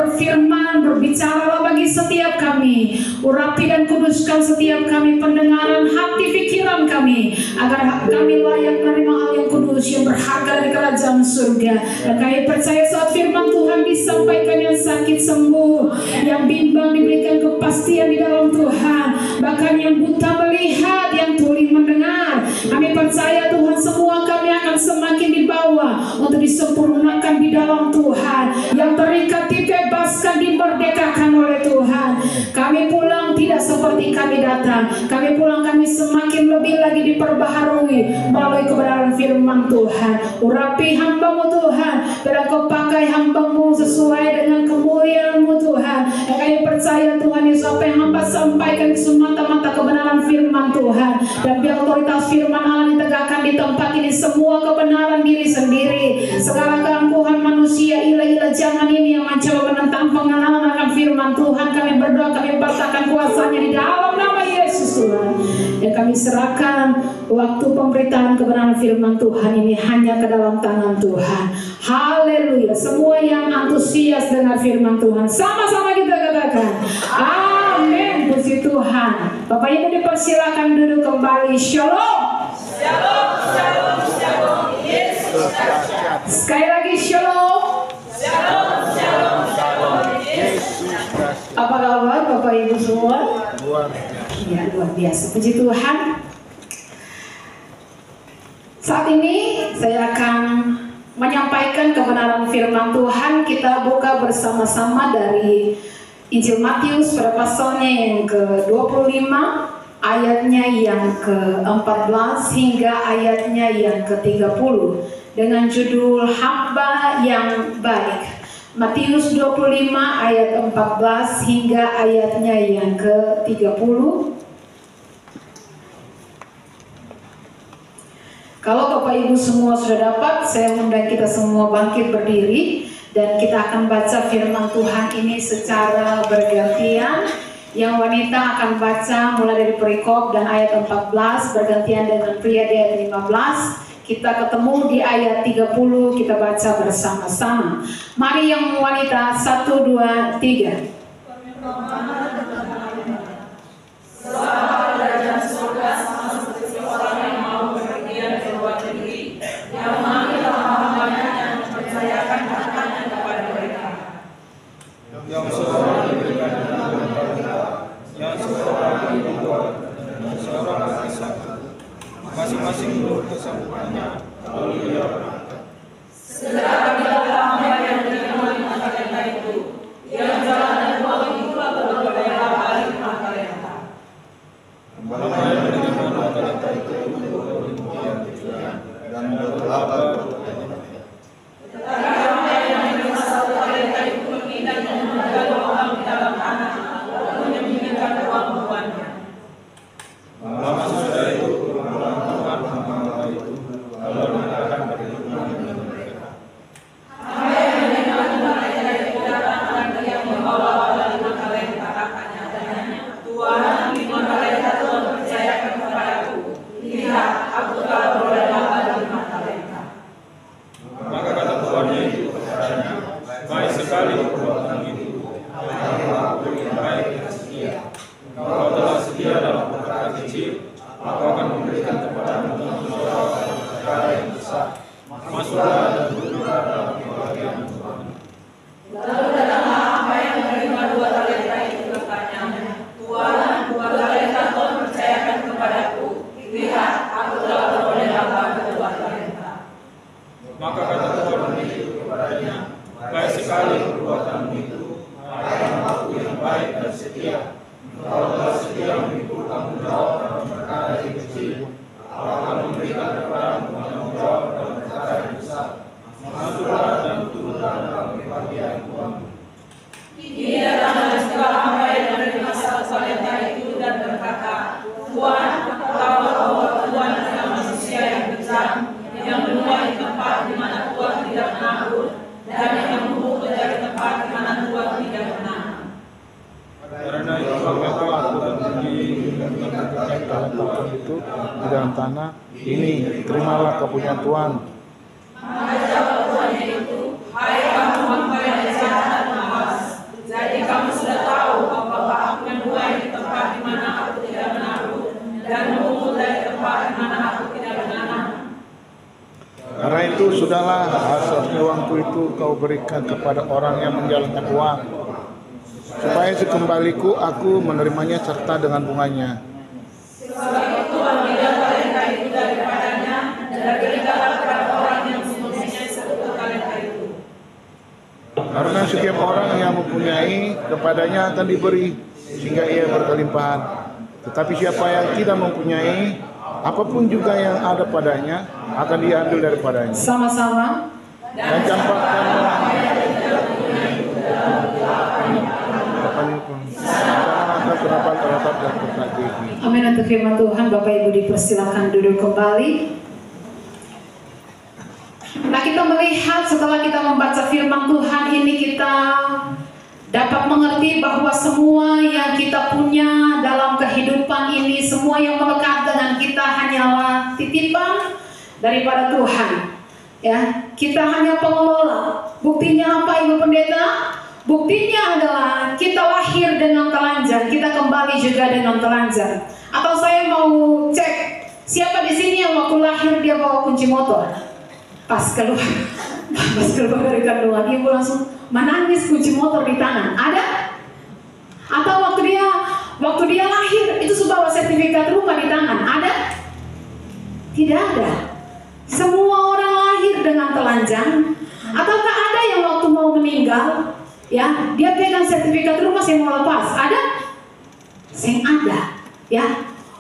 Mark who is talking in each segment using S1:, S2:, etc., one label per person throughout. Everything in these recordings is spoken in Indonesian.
S1: Firman, berbicaralah bagi setiap kami. Urapi dan kuduskan setiap kami, pendengaran hati pikiran kami, agar kami layak menerima hal yang kudus yang berharga dari kerajaan surga. Dan kami percaya saat firman Tuhan disampaikan, yang sakit sembuh, yang bimbang diberikan kepastian di dalam Tuhan, bahkan yang buta melihat, yang tuli mendengar. Kami percaya Tuhan, semua kami akan semakin dibawa untuk disempurnakan di dalam Tuhan. Yang terikat dibebaskan, dimerdekakan oleh Tuhan. Kami pulang tidak seperti kami datang. Kami pulang, kami semakin lebih lagi diperbaharui melalui kebenaran firman Tuhan. Urapi hamba-Mu Tuhan, biar Kau pakai hamba-Mu sesuai dengan kemuliaan-Mu Tuhan. Dan kami percaya Tuhan, Yesus, apa yang hamba sampaikan semata-mata kebenaran firman Tuhan. Dan biar otoritas firman Allah ditegakkan di tempat ini. Semua kebenaran diri sendiri, segala keangkuhan manusia, ilah-ilah zaman ini yang mencoba menentang pengenalan akan firman Tuhan, kami berdoa, kami bantahkan kuasanya di dalam nama Yesus Tuhan. Dan kami serahkan waktu pemberitaan kebenaran firman Tuhan ini hanya ke dalam tangan Tuhan. Haleluya. Semua yang antusias dengan firman Tuhan, sama-sama kita katakan amin. Puji Tuhan. Bapak Ibu dipersilakan duduk kembali. Shalom. Shalom, shalom, shalom. Yesus dahsyat. Sekali lagi shalom. Shalom, shalom, shalom. Yesus dahsyat. Apa kabar Bapak Ibu semua? Iya, luar biasa. Puji Tuhan. Saat ini saya akan menyampaikan kebenaran firman Tuhan. Kita buka bersama-sama dari Injil Matius pada pasalnya yang ke-25, ayatnya yang ke-14 hingga ayatnya yang ke-30 dengan judul Hamba yang Baik. Matius 25 ayat 14 hingga ayatnya yang ke-30. Kalau Bapak Ibu semua sudah dapat, saya undang kita semua bangkit berdiri dan kita akan baca firman Tuhan ini secara bergantian. Yang wanita akan baca mulai dari perikop dan ayat 14 bergantian dengan pria di ayat 15. Kita ketemu di ayat 30, kita baca bersama-sama. Mari yang wanita, 1, 2, 3.
S2: Sebab kerajaan surga sama seperti orang yang mau berpergian ke luar negeri, yang memanggil hamba-hambanya dan mempercayakan hartanya kepada mereka.
S3: Yang seorang diberikan kepada mereka, yang seorang dibuat, dan seorang masak. Masing-masing menurut kesanggupannya, lalu ia berangkat.
S2: Segera bila hamba yang menerima 5 talenta itu, ia berjalan dan uang itulah berbeda kali 5 talenta.
S3: Hamba yang menerima 2 talenta itu demikian juga, dan berlaba 2 talenta.
S2: Tetapi hamba yang menerima 1 talenta itu pergi dan mengumpulkan uang di dalam tanah, lalu menyembunyikan uang tuannya.
S3: Lama sesudah itu pulang tuan hamba itu, lalu mengatakan perhitungan dengan mereka.
S2: Hamba yang menerima 5 talenta itu datang dan dia membawa 5 talenta, katanya, Tuhan, 5 talenta Tuhan percayakan kepadaku. Lihat, aku telah beroleh laba 5 talenta.
S3: Maka kata tuannya itu kepadanya, baik sekali perbuatanmu itu, aku yang baik dan setia. Kau telah setia dalam perkara kecil, aku akan memberikan kepadamu tanggung jawab dalam perkara yang besar. Masuklah dan duduklah dalam kebahagiaan Tuhan.
S2: Lalu datanglah hamba yang menerima 2 talenta itu, katanya, Tuhan, 2 talenta Tuhan percayakan kepadaku. Lihat, aku telah beroleh laba 2 talenta.
S3: Maka kata tuan itu kepadanya, baik sekali perbuatanmu itu, aku yang baik dan setia. Kau telah setia memikul tanggung jawab dalam perkara yang kecil, aku akan memberikan kepadamu tanggung jawab dalam perkara yang besar. Masuklah dan duduklah dalam kebahagiaan Tuhan.
S2: Dia datang juga hamba yang menerima 1 talenta itu dan berkata, Tuhan, tahu bahwa Tuhan adalah manusia yang kejam, yang menuai tempat di mana Tuhan tidak menabur, dan yang memukul dari tempat di mana Tuhan tidak menanam.
S3: Karena itu maka aku akan pergi menanamkan talenta itu di dalam tanah. Ini terimalah kepunyaan Tuhan.
S2: Maka jawab tuannya itu, hai kamu hamba yang jahat dan malas.
S4: sudahlah, hasil uangku itu kau berikan kepada orang yang menjalankan uang, supaya sekembaliku aku menerimanya serta dengan bunganya.
S2: Sebab itu ambillah talenta itu daripadanya dan berikanlah kepada orang yang mempunyai 10 talenta itu.
S4: Karena setiap orang yang mempunyai, kepadanya akan diberi, sehingga ia berkelimpahan. Tetapi siapa yang tidak mempunyai, apapun juga yang ada padanya akan diambil daripadanya.
S1: Sama-sama.
S4: Dan campakkanlah terhadap dan kotak gigi.
S1: Amin. Untuk firman Tuhan, Bapak Ibu dipersilakan duduk kembali. Nah, kita melihat setelah kita membaca firman Tuhan ini, kita dapat mengerti bahwa semua yang kita punya dalam kehidupan ini, semua yang melekat dengan kita hanyalah titipan daripada Tuhan. Ya, kita hanya pengelola. Buktinya apa, Ibu Pendeta? Buktinya adalah kita lahir dengan telanjang, kita kembali juga dengan telanjang. Atau saya mau cek, siapa di sini yang waktu lahir dia bawa kunci motor? Pas keluar dari kandungan ibu langsung menangis, kunci motor di tangan. Ada? Atau waktu dia lahir itu sudah bawa sertifikat rumah di tangan. Ada? Tidak ada. Semua orang lahir dengan telanjang. Ataukah ada yang waktu mau meninggal, ya, dia pegang sertifikat rumah, saya mau lepas? Ada? Saya ada. Ya,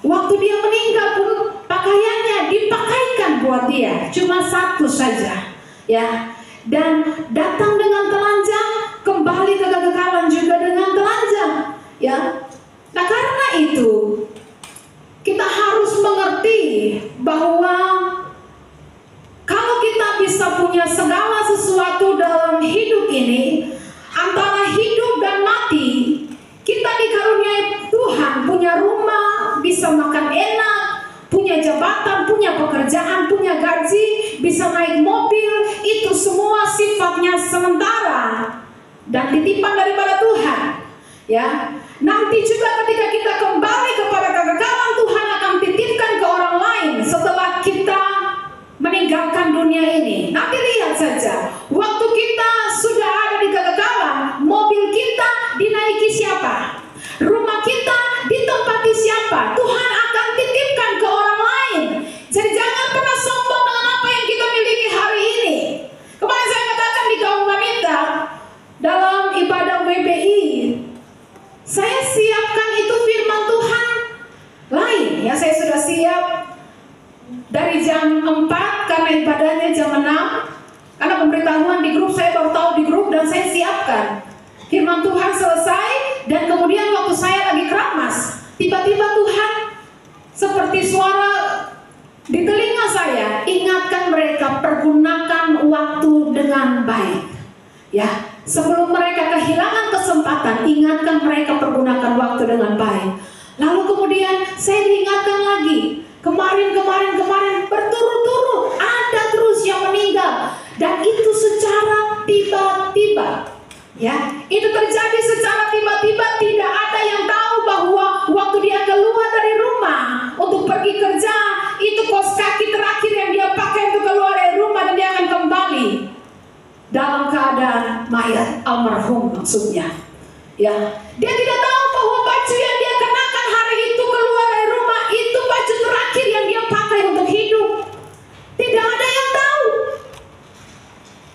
S1: waktu dia meninggal pun pakaiannya dipakaikan buat dia, cuma satu saja. Ya, dan datang dengan telanjang, kembali ke kekekalan juga dengan telanjang. Ya, nah karena itu kita harus mengerti bahwa kalau kita bisa punya segala sesuatu dalam hidup ini, antara hidup dan mati, kita dikaruniai Tuhan, punya rumah, bisa makan enak, punya jabatan, punya pekerjaan, punya gaji, bisa naik mobil, itu semua sifatnya sementara dan titipan daripada Tuhan. Ya, nanti juga ketika kita kembali kepada kekekalan, Tuhan akan titipkan ke orang lain setelah kita meninggalkan dunia ini. Nanti lihat saja, waktu kita sudah ada di kekekalan, mobil kita dinaiki siapa? Rumah kita ditempati siapa? Tuhan akan titipkan ke orang lain. Jadi jangan pernah sombong dengan apa yang kita miliki hari ini. Kemarin saya katakan di kaum wanita dalam ibadah WBI, saya siapkan itu firman Tuhan lain. Ya, saya sudah siap dari jam 4 karena ibadahnya jam 6. Karena pemberitahuan di grup, saya baru tahu di grup dan saya siapkan. Firman Tuhan selesai dan kemudian waktu saya lagi keramas, tiba-tiba Tuhan seperti suara di telinga saya, ingatkan mereka, pergunakan waktu dengan baik. Ya, sebelum mereka kehilangan kesempatan, ingatkan mereka pergunakan waktu dengan baik. Lalu kemudian saya diingatkan lagi, kemarin berturut-turut ada terus yang meninggal, dan itu secara tiba-tiba. Ya, itu terjadi secara tiba-tiba, tidak ada yang tahu bahwa waktu dia keluar dari rumah untuk pergi kerja, itu kaos kaki terakhir yang dia pakai untuk keluar dari rumah dan dia akan kembali dalam keadaan mayat, almarhum maksudnya. Ya, dia tidak tahu bahwa baju yang dia kenakan hari itu keluar dari rumah itu baju terakhir yang dia pakai untuk hidup. Tidak ada yang tahu.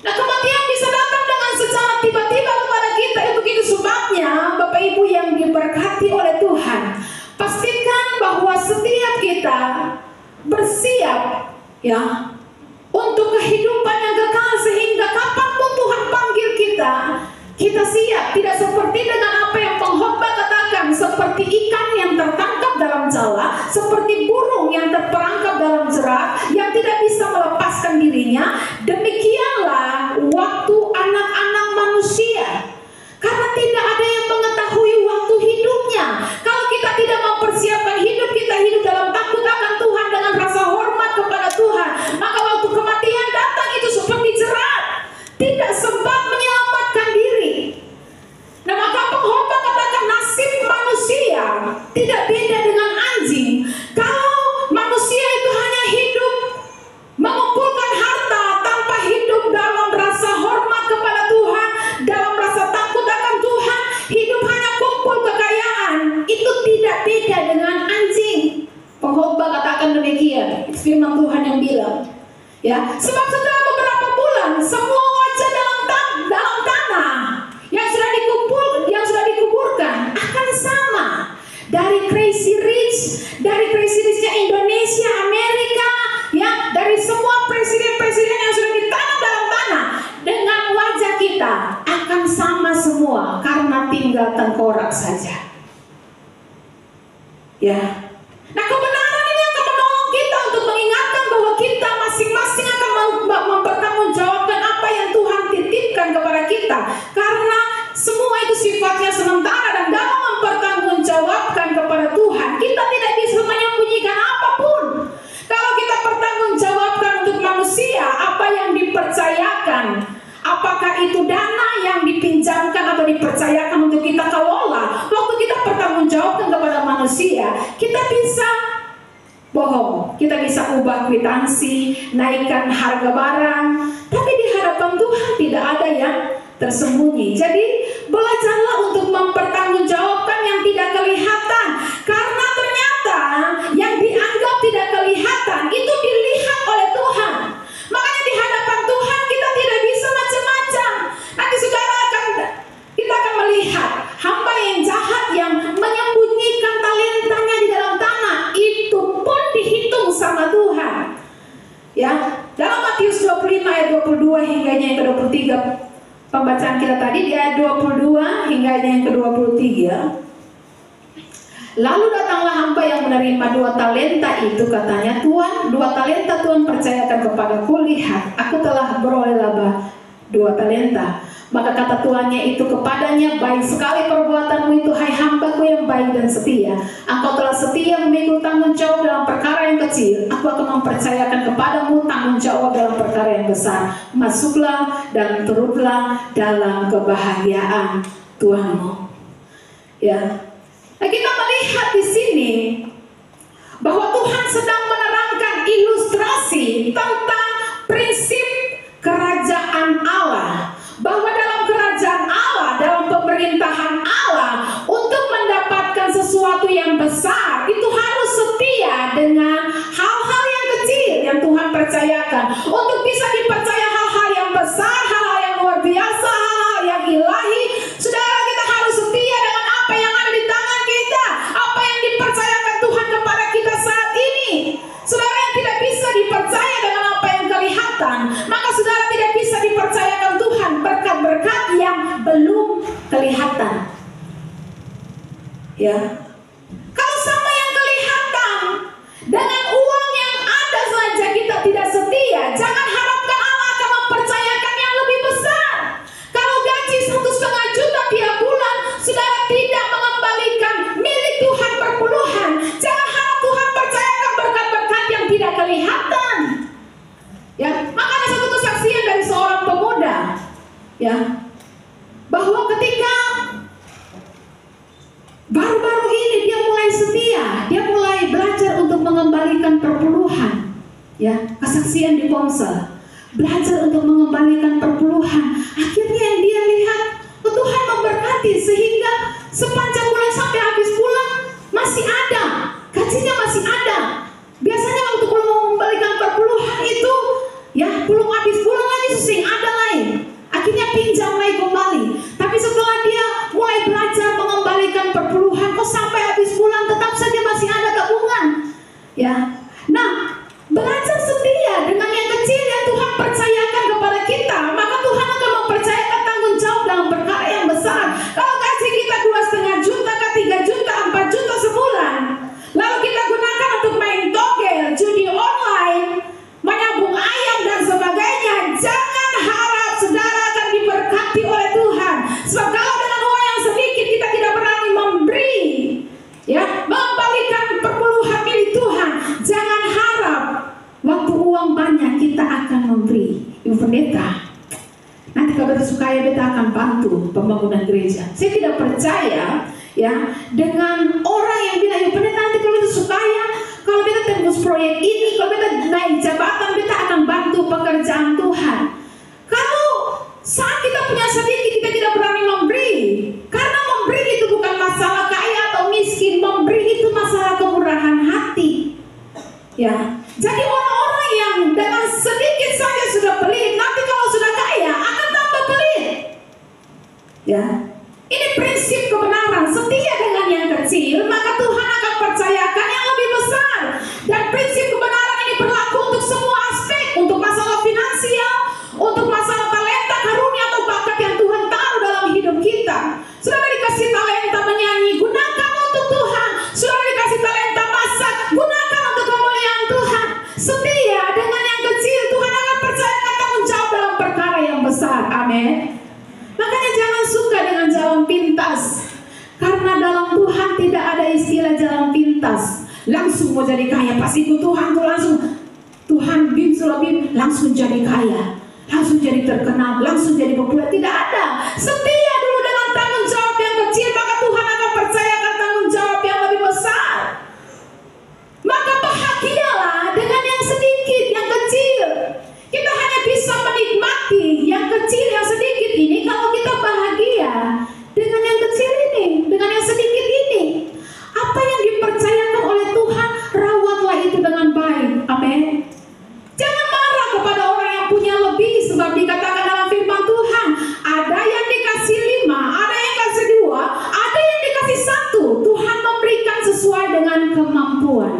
S1: Nah, kematian bisa datang dengan secara tiba-tiba kepada kita. Itu sebabnya Bapak Ibu yang diberkati oleh Tuhan, pastikan bahwa setiap kita bersiap, ya, untuk kehidupan yang kekal, sehingga kapanpun Tuhan panggil kita, kita siap. Tidak seperti dengan apa yang pengkhotbah katakan, seperti ikan yang tertangkap dalam jala, seperti burung yang terperangkap dalam jerat, yang tidak bisa melepaskan dirinya. Demikianlah waktu anak-anak manusia, karena tidak ada yang mengetahui waktu hidupnya. Kalau kita tidak mempersiapkan hidup, kita hidup dalam takut akan Tuhan, dengan rasa hormat kepada Tuhan, maka waktu kematian datang itu seperti jerat, tidak sempat menyelamatkan diri. Nah, maka pengkhotbah katakan nasib manusia tidak beda dengan anjing. Kalau manusia itu hanya hidup mengumpulkan harta tanpa hidup Ya, sebab setelah beberapa bulan semua wajah dalam tanah yang sudah dikuburkan akan sama. Dari Crazy Rich-nya Indonesia, Amerika, ya, dari semua presiden-presiden yang sudah ditanam dalam tanah, dengan wajah kita akan sama semua karena tinggal tengkorak saja. Ya. Nah, kebenaran ini akan menolong kita untuk mengingatkan bahwa kita masing-masing akan mempertanggungjawabkan apa yang Tuhan titipkan kepada kita, karena semua itu sifatnya sementara, dan dalam mempertanggungjawabkan kepada Tuhan kita tidak bisa menyembunyikan apapun. Kalau kita pertanggungjawabkan untuk manusia apa yang dipercayakan, apakah itu dana yang dipinjamkan atau dipercayakan untuk kita kelola, waktu kita pertanggungjawabkan kepada manusia, kita bisa bohong, kita bisa ubah kwitansi, naikkan harga barang, tapi di hadapan Tuhan tidak ada yang tersembunyi. Jadi belajarlah untuk mempertanggungjawabkan yang tidak kelihatan, karena ternyata yang dianggap tidak kelihatan itu dilihat oleh Tuhan. Makanya di hadapan Tuhan kita tidak bisa macam-macam. Nanti kita akan melihat hamba yang jahat yang menyembunyikan talentanya di dalam tanah, itu pun dihitung sama Tuhan. Ya, dalam Matius 25 ayat 22 hingga yang ke-23, pembacaan kita tadi di ayat 22 hingga yang ke-23. Lalu datanglah hamba yang menerima 2 talenta itu, katanya, Tuhan, 2 talenta Tuhan percayakan kepadaku, lihat, aku telah beroleh laba 2 talenta. Maka kata tuannya itu kepadanya, baik sekali perbuatanmu itu, hai hambaku yang baik dan setia. Engkau telah setia memikul tanggung jawab dalam perkara yang kecil, aku akan mempercayakan kepadamu tanggung jawab dalam perkara yang besar. Masuklah dan turutlah dalam kebahagiaan Tuhanmu. Ya. Nah, kita melihat di sini bahwa Tuhan sedang menerangkan ilustrasi tentang prinsip kerajaan Allah, bahwa dalam kerajaan Allah, dalam pemerintahan Allah, untuk mendapatkan sesuatu yang besar itu harus setia dengan hal-hal yang kecil yang Tuhan percayakan. Untuk bisa dipercaya hal-hal yang besar, hal-hal yang luar biasa, hal-hal yang ilahi, saudara, kita harus setia dengan apa yang ada di tangan kita, apa yang dipercayakan Tuhan kepada kita saat ini. Saudara, yang tidak bisa dipercaya dengan apa yang kelihatan, maka saudara tidak bisa dipercayakan Tuhan berkat-berkat yang belum kelihatan. Ya, kalau sama yang kelihatan dengan uang yang ada saja kita tidak setia, jangan harapkan Allah akan mempercayakan yang lebih besar. Kalau gaji 1,5 juta tiap bulan, saudara tidak mengembalikan milik Tuhan perpuluhan, jangan harap Tuhan percayakan berkat-berkat yang tidak kelihatan. Ya, maka ada satu kesaksian dari seorang pemuda, ya, bahwa ketika baru-baru ini dia mulai setia, dia mulai belajar untuk mengembalikan perpuluhan. Ya, kesaksian di Pomsel, belajar untuk mengembalikan perpuluhan. Akhirnya yang dia lihat, Tuhan memberkati sehingga sepanjang bulan sampai habis bulan masih ada, gajinya masih ada. Biasanya waktu belum mengembalikan perpuluhan itu, ya, belum habis bulan lagi susing ada lain. Akhirnya pinjam lagi kembali. Tapi setelah dia mulai belajar mengembalikan perpuluhan, kok sampai habis bulan tetap saja masih ada tabungan. Ya, nah, belajar setia dengan yang kecil yang Tuhan percayakan kepada kita, maka Tuhan akan mempercayakan tanggung jawab dalam perkara yang besar. Kalau gaji kita 2,5 juta, 3 juta, 4 juta sebulan, lalu kita gunakan untuk main togel, judi online, menyambung ayam dan sebagainya, jangan harap saudara akan diberkati oleh Tuhan. Sebab kalau dengan uang yang sedikit kita tidak berani memberi, ya, mengembalikan perpuluhan milik Tuhan, jangan harap waktu uang banyak kita akan memberi. Ibu pendeta, nanti kalau bersukaya beta akan bantu pembangunan gereja. Saya tidak percaya, ya, dengan orang yang bilang, ibu pendeta, nanti kalau bersukaya, kalau beta tembus proyek ini, kalau beta naik jabatan, beta akan bantu pekerjaan Tuhan. Kalau saat kita punya sedikit, kita tidak berani memberi, karena memberi itu bukan masalah kaya atau miskin, memberi itu masalah kemurahan hati. Ya, jadi orang-orang yang dengan sedikit Ini prinsip kebenaran. Setia dengan yang kecil, maka Tuhan akan percayakan yang lebih besar. Dan prinsip kebenaran ini berlaku untuk semua aspek, untuk masalah finansial, untuk masalah talenta, karunia atau bakat yang Tuhan taruh dalam hidup kita. Saudara dikasih talenta menyanyi, gunakan untuk Tuhan. Saudara dikasih talenta masak, gunakan untuk kemuliaan Tuhan. Setia dengan yang kecil, Tuhan akan percayakan tanggung jawab dalam perkara yang besar. Amin. Makanya jangan suka dengan jalan pintas, karena dalam Tuhan tidak ada istilah jalan pintas. Langsung mau jadi kaya, pas ikut Tuhan tuh langsung Tuhan bim sulabim langsung jadi kaya, langsung jadi terkenal, langsung jadi populer. Tidak ada. Setia dulu dengan tanggung jawab yang kecil, maka Tuhan akan percayakan tanggung jawab yang lebih besar. Maka bahagialah dengan yang sedikit, yang kecil. Kita hanya bisa menikmati yang kecil, yang sedikit ini kalau kita bahagia dengan yang kecil ini, dengan yang sedikit ini. Apa yang dipercayakan oleh Tuhan, rawatlah itu dengan baik. Amin. Jangan marah kepada orang yang punya lebih, sebab dikatakan dalam firman Tuhan, ada yang dikasih 5, ada yang dikasih 2, ada yang dikasih 1. Tuhan memberikan sesuai dengan kemampuan.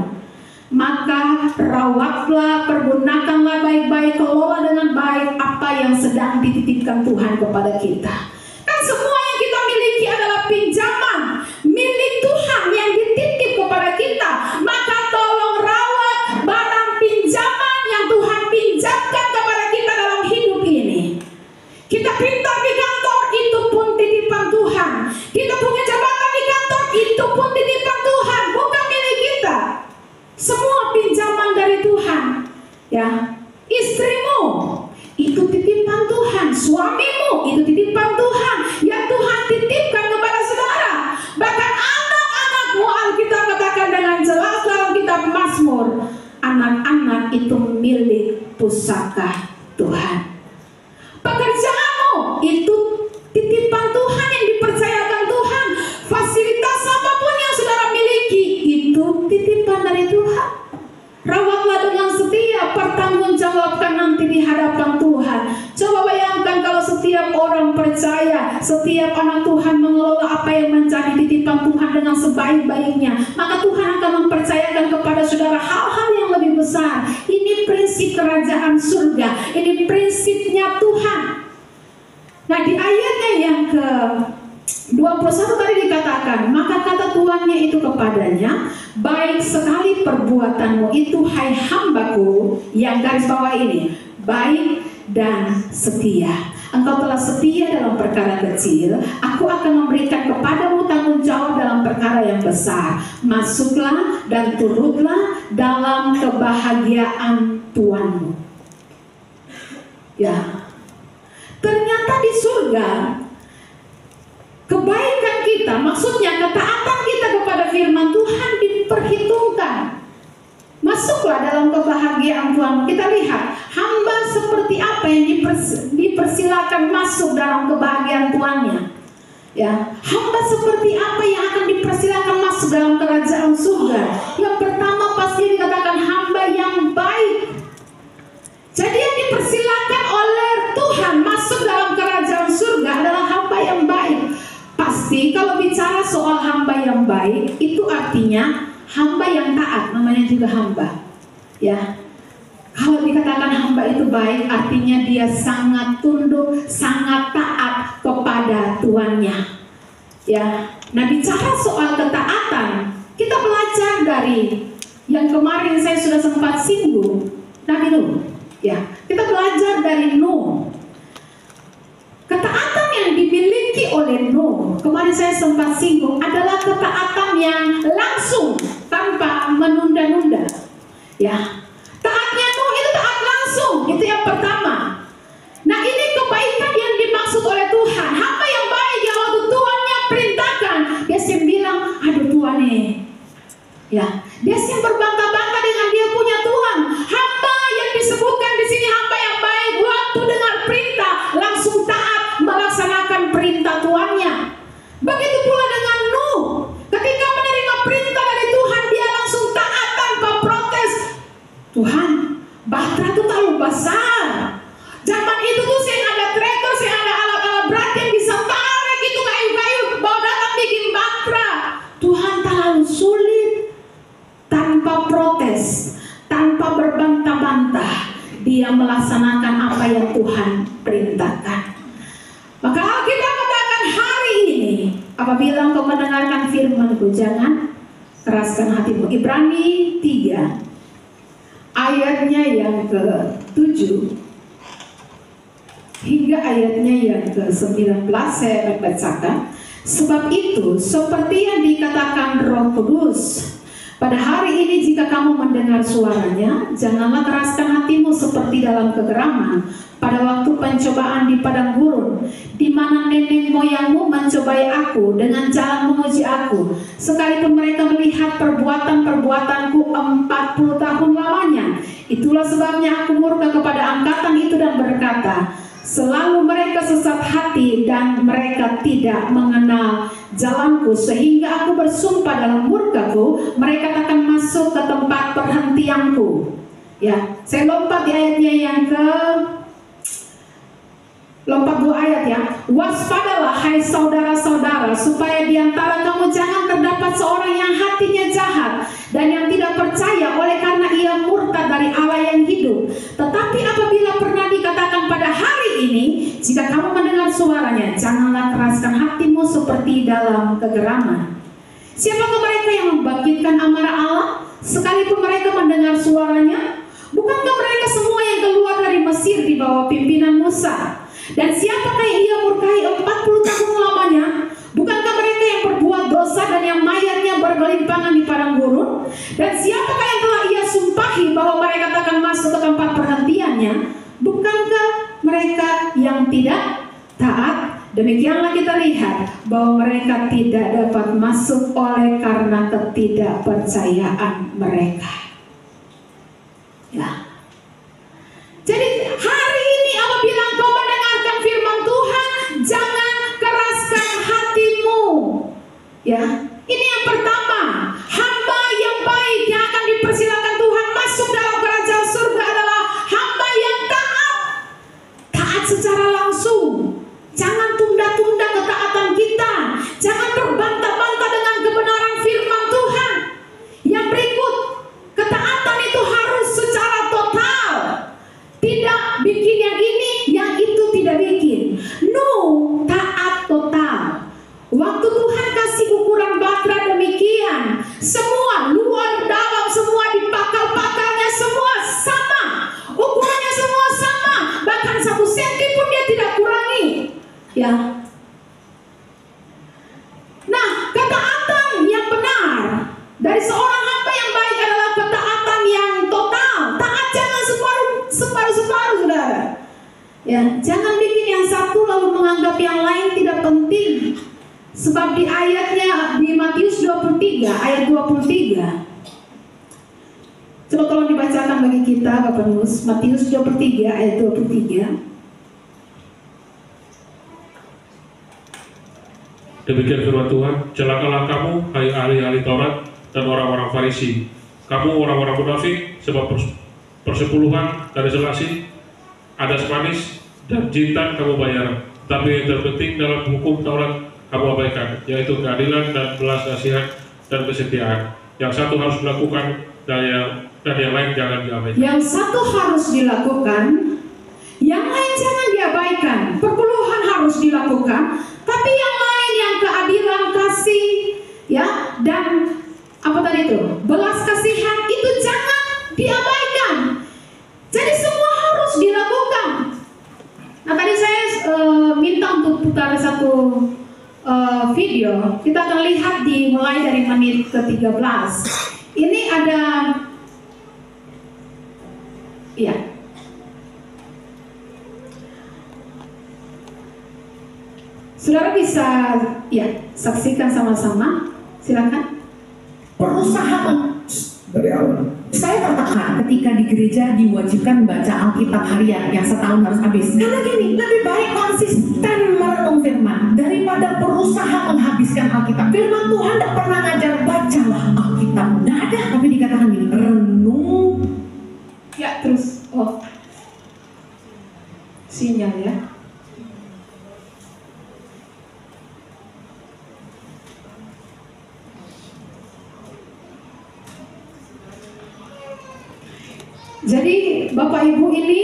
S1: Maka rawatlah, pergunakanlah baik-baik, kelola dengan baik apa yang sedang dititipkan Tuhan kepada kita. Kan semua yang kita miliki adalah pinjaman milik Tuhan yang dititip kepada kita. Maka tolong rawat barang pinjaman yang Tuhan pinjamkan kepada kita dalam hidup ini. Kita pintar di kantor, itu pun titipan Tuhan. Kita punya jabatan di kantor, itu pun titipan Tuhan, bukan milik kita. Semua pinjaman dari Tuhan. Ya, istrimu itu titipan Tuhan, suamimu itu titipan Tuhan yang Tuhan titipkan kepada saudara. Bahkan anak-anakmu, Alkitab katakan dengan jelas dalam kitab Mazmur, anak-anak itu milik pusaka Tuhan. Pekerjaanmu itu titipan Tuhan yang dipercayakan Tuhan. Fasilitas apapun yang saudara miliki itu titipan dari Tuhan. Rawatlah dengan setia, pertanggungjawabkan nanti di hadapan Tuhan. Coba bayangkan kalau setiap orang percaya, setiap anak Tuhan mengelola apa yang menjadi titipan Tuhan dengan sebaik-baiknya, maka Tuhan akan mempercayakan kepada saudara hal-hal yang lebih besar. Ini prinsip kerajaan surga, ini prinsipnya Tuhan. Nah, di ayatnya yang ke 21 tadi dikatakan, maka kata tuannya itu kepadanya, baik sekali perbuatanmu itu, hai hambaku, yang garis bawah ini, baik dan setia. Engkau telah setia dalam perkara kecil, aku akan memberikan kepadamu tanggung jawab dalam perkara yang besar. Masuklah dan turutlah dalam kebahagiaan tuanmu. Ya, ternyata di surga kebaikan kita, maksudnya ketaatan kita kepada firman Tuhan diperhitungkan. Masuklah dalam kebahagiaan Tuhan. Kita lihat hamba seperti apa yang dipersilakan masuk dalam kebahagiaan Tuannya. Ya, hamba seperti apa yang akan dipersilakan masuk dalam kerajaan surga. Yang pertama pasti dikatakan hamba yang baik. Jadi yang dipersilakan oleh Tuhan masuk dalam kerajaan surga adalah hamba yang baik. Pasti kalau bicara soal hamba yang baik, itu artinya hamba yang taat, namanya juga hamba. Ya, kalau dikatakan hamba itu baik, artinya dia sangat tunduk, sangat taat kepada tuannya. Ya, nah bicara soal ketaatan, kita belajar dari yang kemarin saya sudah sempat singgung, Nabi Nuh. Ya, kita belajar dari Nuh. Ketaatan yang dimiliki oleh Nuh, kemarin saya sempat singgung, adalah ketaatan yang langsung tanpa menunda-nunda. Ya, taatnya Nuh itu taat langsung, itu yang pertama. Nah, ini kebaikan yang dimaksud oleh Tuhan. Hamba yang baik yang waktu tuannya perintahkan, dia sih bilang, aduh Tuhan ya, dia sih berbangga-bangga dengan dia punya Tuhan. Hamba yang disebutkan di sini hamba yang baik, waktu dengar perintah langsung taat melaksanakan perintah tuannya. Begitu pula dengan Nuh, ketika menerima perintah dari Tuhan, dia langsung taat tanpa protes. Tuhan, Bahtera itu terlalu besar. Zaman itu tuh saya ada tracker, saya ada alat-alat berat yang bisa tarik itu kayu-kayu protes, tanpa berbantah-bantah, dia melaksanakan apa yang Tuhan perintahkan. Maka Alkitab katakan hari ini, apabila engkau mendengarkan firman-Ku, jangan keraskan hatimu. Ibrani 3 ayatnya yang ke-7 hingga ayatnya yang ke-19 saya membacakan. Sebab itu, seperti yang dikatakan Roh Kudus, pada hari ini jika kamu mendengar suaranya, janganlah keraskan hatimu seperti dalam kegeraman pada waktu pencobaan di padang gurun, di mana nenek moyangmu mencobai aku dengan jalan menguji aku, sekalipun mereka melihat perbuatan-perbuatanku 40 tahun lamanya. Itulah sebabnya aku murka kepada angkatan itu dan berkata, selalu mereka sesat hati dan mereka tidak mengenal jalanku, sehingga aku bersumpah dalam murkaku mereka akan masuk ke tempat perhentianku. Ya, saya lompat di ayatnya yang lompat 2 ayat ya. Waspadalah hai saudara-saudara, supaya di antara kamu jangan terdapat seorang yang hatinya jahat dan yang tidak percaya oleh karena ia murtad dari Allah yang hidup. Tetapi apabila pernah dikatakan pada hari ini, jika kamu mendengar suaranya, janganlah keraskan hatimu seperti dalam kegeraman. Siapakah mereka yang membangkitkan amarah Allah sekalipun mereka mendengar suaranya? Bukankah mereka semua yang keluar dari Mesir di bawah pimpinan Musa? Dan siapakah yang ia murkai 40 tahun lamanya? Bukankah mereka yang berbuat dosa dan yang mayatnya bergelimpangan di padang gurun? Dan siapakah yang telah ia sumpahi bahwa mereka akan masuk ke tempat perhentiannya? Bukankah mereka yang tidak taat? Demikianlah kita lihat bahwa mereka tidak dapat masuk oleh karena ketidakpercayaan mereka. Ya. Jadi hari ini apabila engkau mendengarkan firman Tuhan, jangan keraskan hatimu. Ya, ini yang pertama. Hamba yang baik yang akan dipersilakan Tuhan masuk dalam kerajaan surga adalah hamba yang taat. Taat secara langsung. Jangan tunda-tunda ketaatan kita. Jangan berbantah-bantah dengan kebenaran firman Tuhan. Yang berikut, ketaatan itu harus secara total. Tidak bikin yang ini, yang itu tidak bikin. No, taat total. Waktu Tuhan kasih ukuran batra demikian, semua luar dalam semua dipakal-pakalnya semua sama, ukurannya semua sama, bahkan 1 senti pun dia tidak kurangi. Ya. Nah, ketaatan yang benar dari seorang hamba yang baik adalah ketaatan yang total. Taat jangan separuh-separuh, saudara. Ya, jangan bikin yang satu lalu menganggap yang lain tidak penting. Sebab di ayatnya di Matius 23 ayat 23. Coba tolong dibacakan bagi kita Bapak Nus, Matius 23 ayat 23.
S3: Demikian firman Tuhan, celakalah kamu, hai ahli-ahli Taurat dan orang-orang Farisi. Kamu orang-orang munafik, sebab persepuluhan dari selasi, adas manis, dan jintan kamu bayar. Tapi yang terpenting dalam hukum Taurat kamu abaikan, yaitu keadilan dan belas kasihan dan kesetiaan. Yang satu harus dilakukan dan yang lain jangan diabaikan.
S1: Yang satu harus dilakukan, yang lain jangan diabaikan. Perpuluhan harus dilakukan, tapi yang lain yang keadilan, kasih, ya, dan apa tadi itu? Belas kasihan itu jangan diabaikan. Jadi semua harus dilakukan. Nah, tadi saya minta untuk putar satu video. Kita akan lihat mulai dari menit ke-13. Ini ada, iya. Saudara bisa ya saksikan sama-sama. Silakan.
S5: Perusahaan dari awal. Saya tertekan ketika di gereja diwajibkan baca Alkitab harian yang setahun harus habis. Karena gini, lebih baik konsisten merenung firman daripada berusaha menghabiskan Alkitab. Firman Tuhan tidak pernah ngajar bacalah Alkitab. Tidak ada, tapi dikatakan gini, renung.
S1: Ya terus, sinyal ya. Jadi Bapak Ibu ini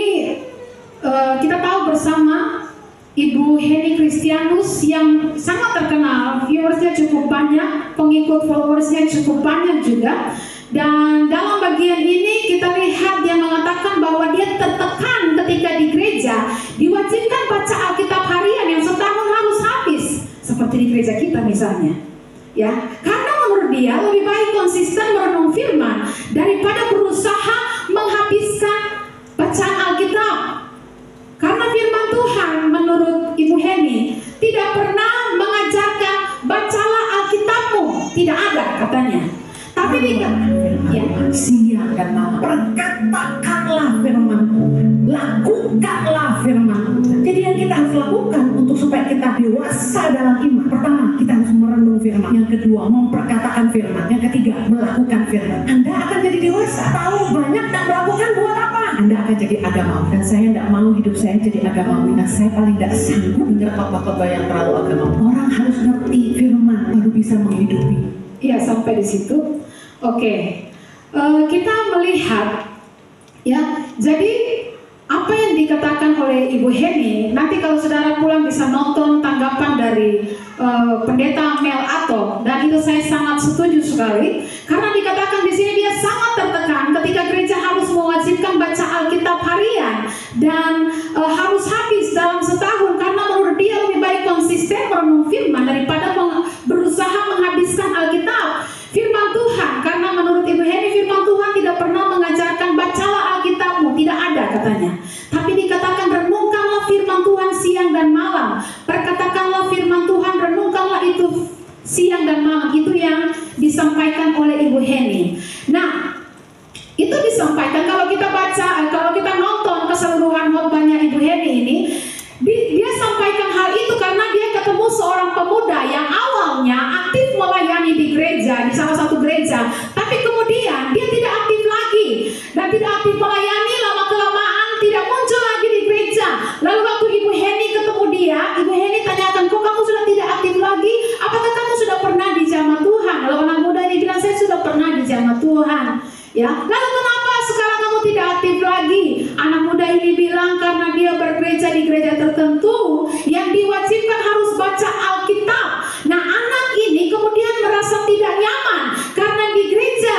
S1: kita tahu bersama Ibu Heni Kristianus yang sangat terkenal, viewersnya cukup banyak, pengikut followersnya cukup banyak juga. Dan dalam bagian ini kita lihat dia mengatakan bahwa dia tertekan ketika di gereja diwajibkan baca Alkitab harian yang setahun harus habis, seperti di gereja kita misalnya, ya. Karena menurut dia lebih baik konsisten merenung firman daripada berusaha menghabiskan bacaan Alkitab. Karena firman Tuhan menurut Ibu Heni tidak pernah mengajarkan bacalah Alkitabmu, tidak ada katanya. Tapi ya,
S5: siang dan malam perkatakanlah firman-Mu, lakukanlah firman-Mu. Jadi yang kita harus lakukan untuk supaya kita dewasa dalam iman, pertama kita harus merenung firman, yang kedua memperkatakan firman, yang ketiga melakukan firman. Anda akan jadi dewasa, tahu banyak dan melakukan buat apa? Anda akan jadi agamawi. Dan saya tidak mau hidup saya jadi agamawi. Nah, saya paling tidak sanggup dengar khotbah yang terlalu agamawi. Orang harus ngerti firman baru bisa menghidupi.
S1: Iya, sampai di situ. Oke. Kita melihat ya. Jadi apa yang dikatakan oleh Ibu Heni, nanti kalau saudara pulang bisa nonton tanggapan dari Pendeta Mel Ato, dan itu saya sangat setuju sekali karena dikatakan di sini dia sangat tertekan ketika gereja harus mewajibkan baca Alkitab harian dan harus habis dalam setahun, karena menurut dia lebih baik konsisten merenung firman daripada berusaha menghabiskan Alkitab firman Tuhan. Karena menurut Ibu Heni firman Tuhan tidak pernah mengajarkan bacalah Alkitabmu, tidak ada katanya. Tapi dikatakan renungkanlah firman Tuhan siang dan malam. Perkatakanlah firman Tuhan, renungkanlah itu siang dan malam. Itu yang disampaikan oleh Ibu Heni. Nah, itu disampaikan kalau kita baca, kalau kita nonton keseluruhan khotbahnya Ibu Heni ini, dia sampaikan hal itu karena dia ketemu seorang pemuda yang awalnya aktif melayani di gereja, di salah satu gereja, tapi kemudian dia tidak aktif lagi dan tidak aktif melayani, lama-kelamaan tidak muncul lagi di gereja. Lalu waktu Ibu Heni ketemu dia, Ibu Heni tanyakan, kok kamu sudah tidak aktif lagi? Apakah kamu sudah pernah di jamaah Tuhan? Lalu anak muda ini bilang, saya sudah pernah di jamaah Tuhan. Ya, lalu kenapa sekarang kamu tidak aktif lagi? Anak muda ini bilang karena dia bergereja di gereja tertentu yang diwajibkan harus baca Alkitab. Nah, anak ini kemudian merasa tidak nyaman karena di gereja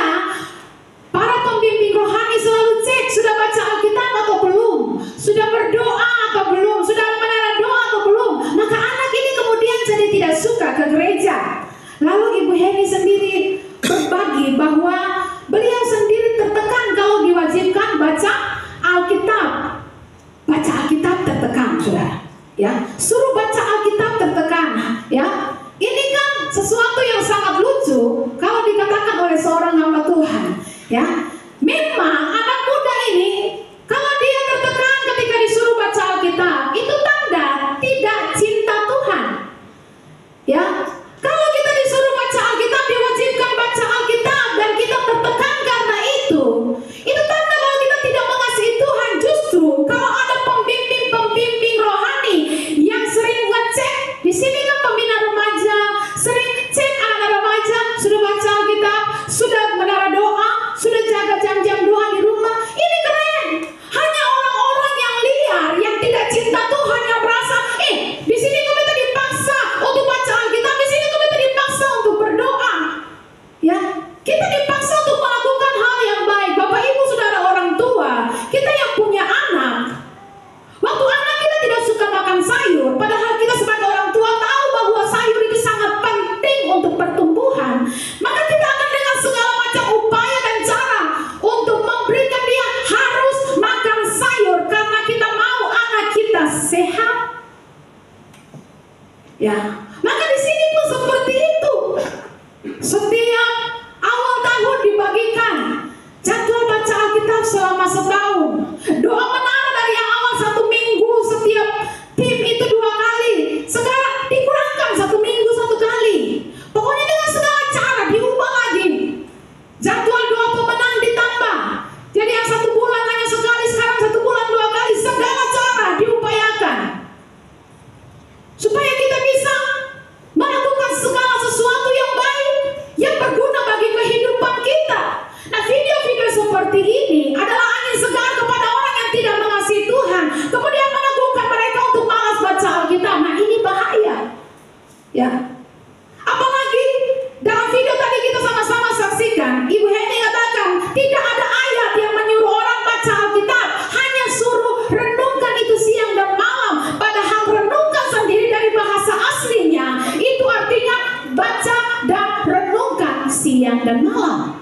S1: para pembimbing rohani selalu cek sudah baca Alkitab atau belum, sudah berdoa atau belum, sudah menara doa atau belum. Maka anak ini kemudian jadi tidak suka ke gereja. Lalu Ibu Heni sendiri berbagi bahwa beliau sendiri tertekan kalau diwajibkan baca Alkitab. Baca Alkitab tertekan, saudara. Ya, suruh baca Alkitab tertekan. Ya, ini kan sesuatu yang sangat lucu kalau dikatakan oleh seorang hamba Tuhan. Ya, memang anak muda ini kalau dia tertekan ketika disuruh baca Alkitab, itu tanda tidak cinta Tuhan. Ya, kalau kita disuruh baca Alkitab, diwajibkan baca Alkitab dan kita tertekan karena itu tanda bahwa kita tidak mengasihi Tuhan. Justru kalau ada pembimbing rohani yang sering ngecek, di sini kan pembina remaja, sering cek anak-anak remaja, sudah baca Alkitab, sudah menara doa, sudah jaga jam-jam doa siang dan malam.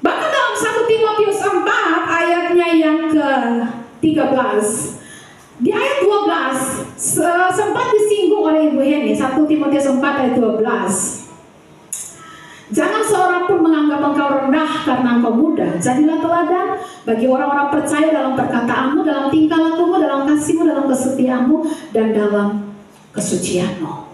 S1: Bahkan dalam 1 Timotius 4 ayatnya yang ke-13, di ayat 12 sempat disinggung oleh Ibu Heni. 1 Timotius 4 ayat 12. Jangan seorang pun menganggap engkau rendah karena engkau muda. Jadilah teladan bagi orang-orang percaya dalam perkataanmu, dalam tingkah lakumu, dalam kasihmu, dalam kesetiaanmu, dan dalam kesucianmu.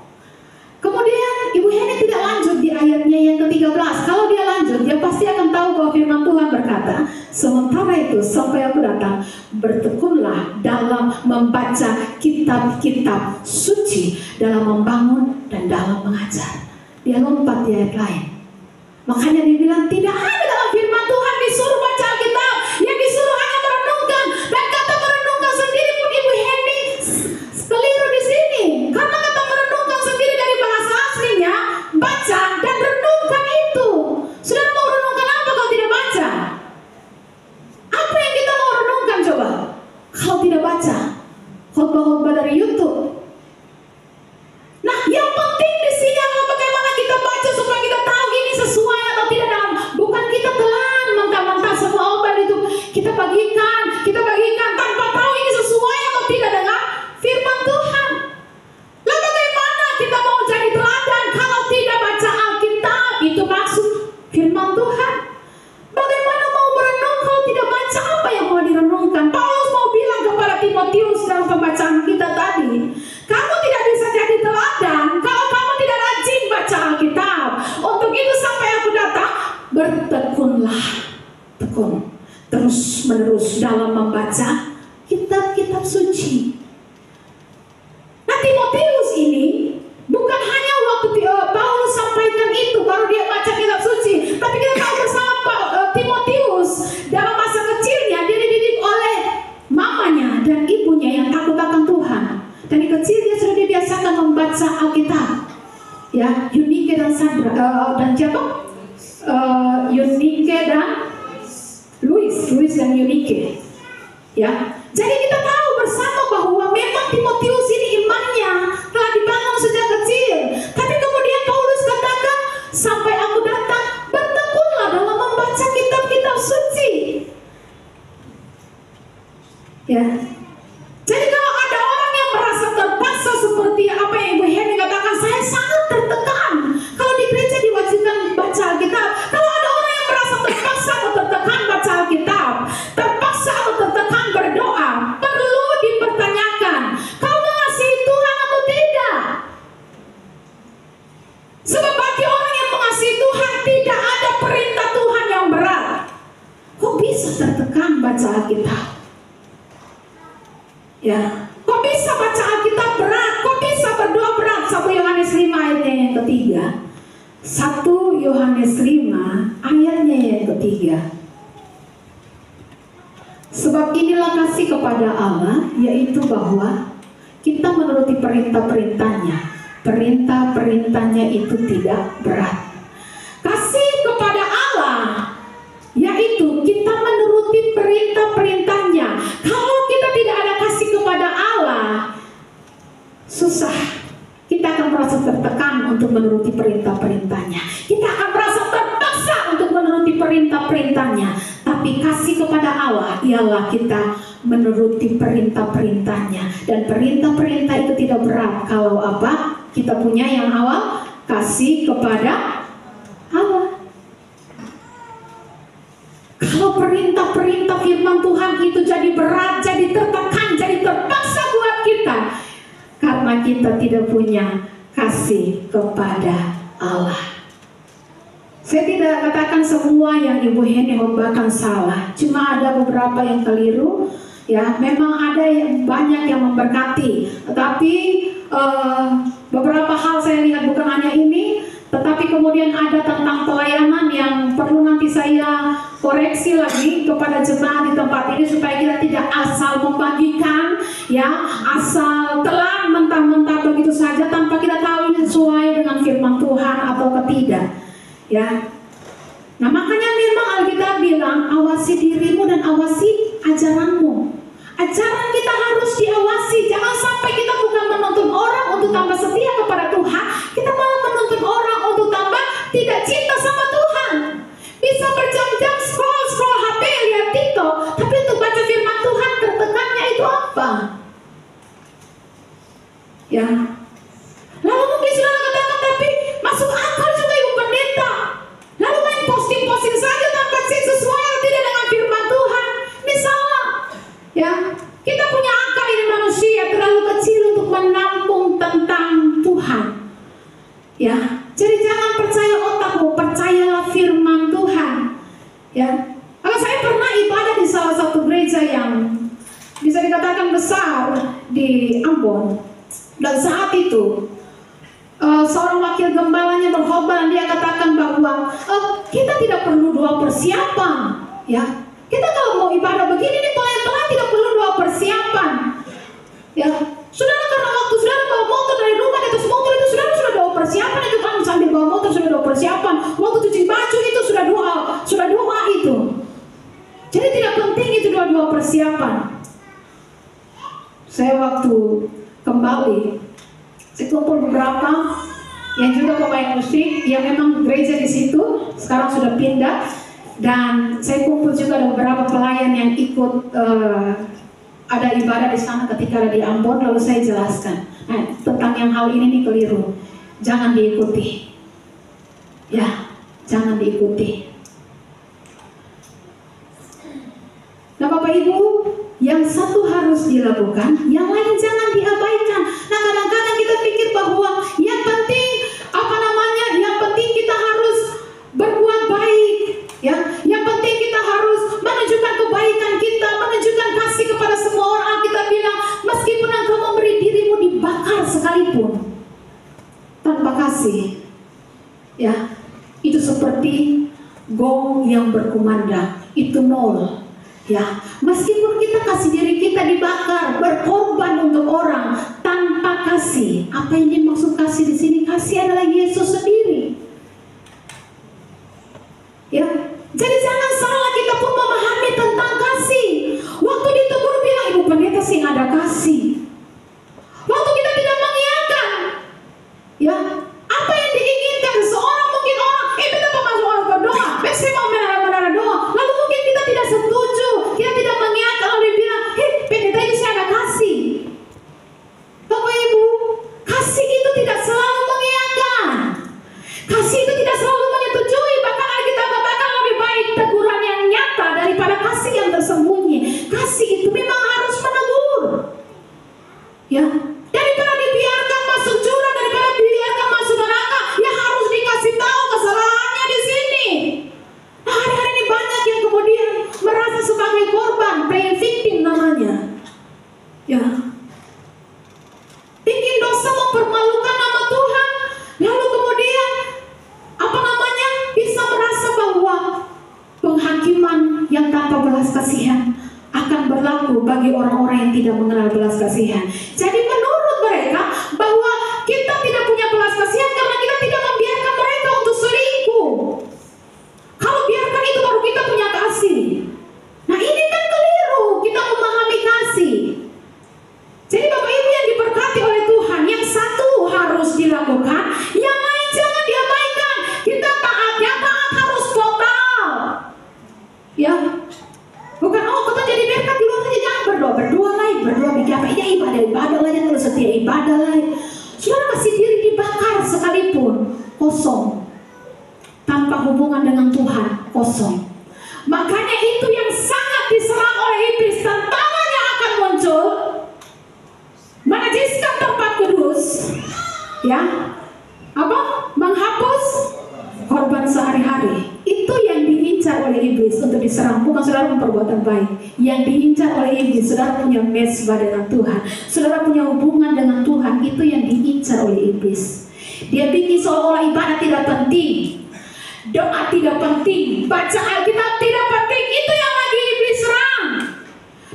S1: Kemudian Ibu Heni tidak lanjut di ayatnya yang ke-13. Kalau dia lanjut, dia pasti akan tahu bahwa firman Tuhan berkata, sementara itu sampai aku datang, bertekunlah dalam membaca kitab-kitab suci, dalam membangun dan dalam mengajar. Dia lompat di ayat lain. Makanya dia bilang tidak ada dalam firman Tuhan disuruh baca Alkitab, yang disuruh hanya merenungkan. Dan kata merenungkan sendiri pun Ibu Heni keliru di sini, karena kata merenungkan sendiri dari bahasa aslinya baca dan renungkan itu. Sudah mau renungkan apa kalau tidak baca? Apa yang kita mau renungkan coba? Kalau tidak baca khotbah-khotbah dari YouTube. Nah, yang penting di sini adalah bagaimana kita baca supaya kita tahu ini sesuai atau tidak dalam. Bukan kita telan mentah-mentah semua obat itu kita bagikan tanpa tahu ini sesuai atau tidak dengan firman Tuhan. Lalu bagaimana kita mau jadi teladan kalau tidak baca Alkitab? Itu maksud firman Tuhan. Bagaimana mau merenung kalau tidak baca apa yang mau direnungkan? Paulus mau bilang kepada Timotius dalam pembacaan kita tadi, kamu tidak bisa jadi teladan kalau kamu tidak rajin baca Alkitab. Untuk itu sampai aku datang, bertekunlah, tekun terus menerus dalam membaca kitab-kitab suci. Nah, Timotius ini bukan hanya waktu Paulus sampaikan itu baru dia baca kitab suci, tapi kita tahu bersama Timotius dalam masa kecilnya dia dididik oleh mamanya dan ibunya yang takut akan Tuhan. Dari kecil dia sudah dibiasakan membaca Alkitab. Ya, Eunike dan Sandra dan siapa? Eunike dan Louis dan Eunike. Ya, jadi kita tahu bersama bahwa memang Timotius ini imannya telah dibangun sejak kecil. Tapi kemudian Paulus katakan, sampai aku datang, bertekunlah dalam membaca kitab-kitab suci. Ya. Jadi kalau ada orang yang merasa terpaksa seperti apa yang Ibu Heni katakan, saya sangat tertekan kalau di gereja diwajibkan baca Alkitab. Kalau ada orang yang merasa terpaksa atau tertekan baca Alkitab, terpaksa atau tertekan berdoa, perlu dipertanyakan, kau mengasihi Tuhan atau tidak? Sebab bagi orang yang mengasihi Tuhan tidak ada perintah Tuhan yang berat. Kok bisa tertekan baca Alkitab? Ya, kok bisa baca Alkitab berat? Kok bisa berdoa berat? 1 Yohanes 5 ayatnya yang ketiga. 1 Yohanes 5 ayatnya yang ketiga. Sebab inilah kasih kepada Allah, yaitu bahwa kita menuruti perintah-perintahnya. Perintah-perintahnya itu tidak berat. Kasih kepada Allah, yaitu kita menuruti perintah-perintahnya. Kalau kita tidak ada kasih kepada Allah, susah. Kita akan merasa tertekan untuk menuruti perintah-perintahnya. Kita akan merasa terpaksa untuk menuruti perintah-perintahnya. Tapi kasih kepada Allah ialah kita menuruti perintah-perintahnya. Dan perintah-perintah itu tidak berat. Kalau apa? Kita punya yang awal, kasih kepada Allah. Kalau perintah-perintah firman Tuhan itu jadi berat, jadi tertekan, jadi terpaksa buat kita, karena kita tidak punya kasih kepada Allah. Saya tidak katakan semua yang Ibu Heni khotbahkan salah, cuma ada beberapa yang keliru. Ya, memang ada yang banyak yang memberkati, tetapi beberapa hal saya lihat bukan hanya ini, tetapi kemudian ada tentang pelayanan yang perlu nanti saya koreksi lagi kepada jemaat di tempat ini supaya kita tidak asal membagikan, ya, asal telan mentah-mentah begitu saja tanpa kita tahu ini sesuai dengan firman Tuhan atau tidak, ya. Nah, makanya memang Alkitab bilang awasi dirimu dan awasi ajaranmu. Ajaran kita harus diawasi. Jangan sampai kita bukan menuntun orang untuk tambah setia kepada Tuhan, kita malah menuntun orang untuk tambah tidak Ya, jadi jangan percaya otakmu, percayalah firman Tuhan. Ya, kalau saya pernah ibadah di salah satu gereja yang bisa dikatakan besar di Ambon, dan saat itu seorang wakil gembalanya berkhotbah dan dia katakan bahwa kita tidak perlu doa persiapan. Ya, kita kalau mau ibadah begini nih pelan-pelan tidak perlu doa persiapan. Ya, saudara karena waktu saudara bawa motor dari rumah ke atas motor itu saudara sudah doa persiapan itu kan, sambil bawa motor sudah doa persiapan, waktu cuci baju itu sudah doa itu. Jadi tidak penting itu doa persiapan. Saya waktu kembali, saya kumpul beberapa yang juga pemain musik yang memang gereja di situ sekarang sudah pindah, dan saya kumpul juga ada beberapa pelayan yang ikut ada ibadah di sana ketika ada di Ambon. Lalu saya jelaskan tentang yang hal ini nih keliru, jangan diikuti. Ya, jangan diikuti. Nah Bapak Ibu, yang satu harus dilakukan, yang lain jangan diabaikan. Nah kadang-kadang kita pikir bahwa yang penting yang penting kita harus berbuat baik, ya. Yang penting kita harus menunjukkan kebaikan kita, menunjukkan kasih kepada semua orang. Kita bilang meskipun engkau memberi dirimu dibakar sekalipun tanpa kasih, ya, itu seperti gong yang berkumandang, itu nol. Ya, meskipun kita kasih diri kita dibakar, berkorban untuk orang tanpa kasih. Apa yang dimaksud kasih di sini? Kasih adalah Yesus sendiri. Ya, jadi jangan salah kita pun memahami tentang kasih. Waktu ditegur bilang, Ibu Pendeta sih ada kasih. Waktu kita tidak mengiyakan, ya, apa yang diinginkan seseorang, mungkin orang, kita masuk orang berdoa, saya mau menara doa, lalu mungkin kita tidak setuju, kita tidak mengiyakan, lalu dia bilang, pendeta ini saya ada kasih. Bapak Ibu, kasih itu tidak selalu mengiyakan, kasih itu tidak selalu menyetujui, bahkan kita katakan lebih baik teguran yang nyata daripada kasih yang tersembunyi. Kasih itu memang harus menegur, ya, daripada dibiarkan masuk jurang, daripada dibiarkan masuk neraka, ya harus dikasih tahu kesalahannya di sini. Nah, hari-hari ini banyak yang kemudian merasa sebagai korban, playing victim namanya, ya, bikin dosa, mempermalukan nama Tuhan, lalu kemudian bisa merasa bahwa penghakiman yang tanpa belas kasihan akan berlaku bagi orang-orang yang tidak mengenal belas kasihan. Jadi menurut mereka bahwa kita tidak punya belas kasihan karena kita tidak membiarkan mereka untuk selingkuh. Kalau biarkan itu baru kita punya kasih. Nah ini kan keliru, kita memahami kasih. Jadi Bapak Ibu yang diberkati oleh Tuhan, yang satu harus dilakukan, yang lain jangan diabaikan. Kita taatnya taat harus total, ya. Bukan kita jadi berkat di luar saja, jangan berdoa bikin apa? Ya ibadah lah, jangan setia ibadah lah. Saudara kasih diri dibakar sekalipun kosong, tanpa hubungan dengan Tuhan kosong. Makanya itu yang sangat diserang oleh iblis, tantangannya akan muncul, menajiskan tempat kudus, ya, apa? Menghapus korban sehari-hari. Itu yang diincar oleh iblis untuk diserang, bukan saudara perbuatan baik. Yang diincar oleh iblis, saudara punya mesbah dengan Tuhan, saudara punya hubungan dengan Tuhan, itu yang diincar oleh iblis. Dia bikin seolah-olah ibadah tidak penting, doa tidak penting, baca Alkitab tidak penting. Itu yang lagi iblis serang.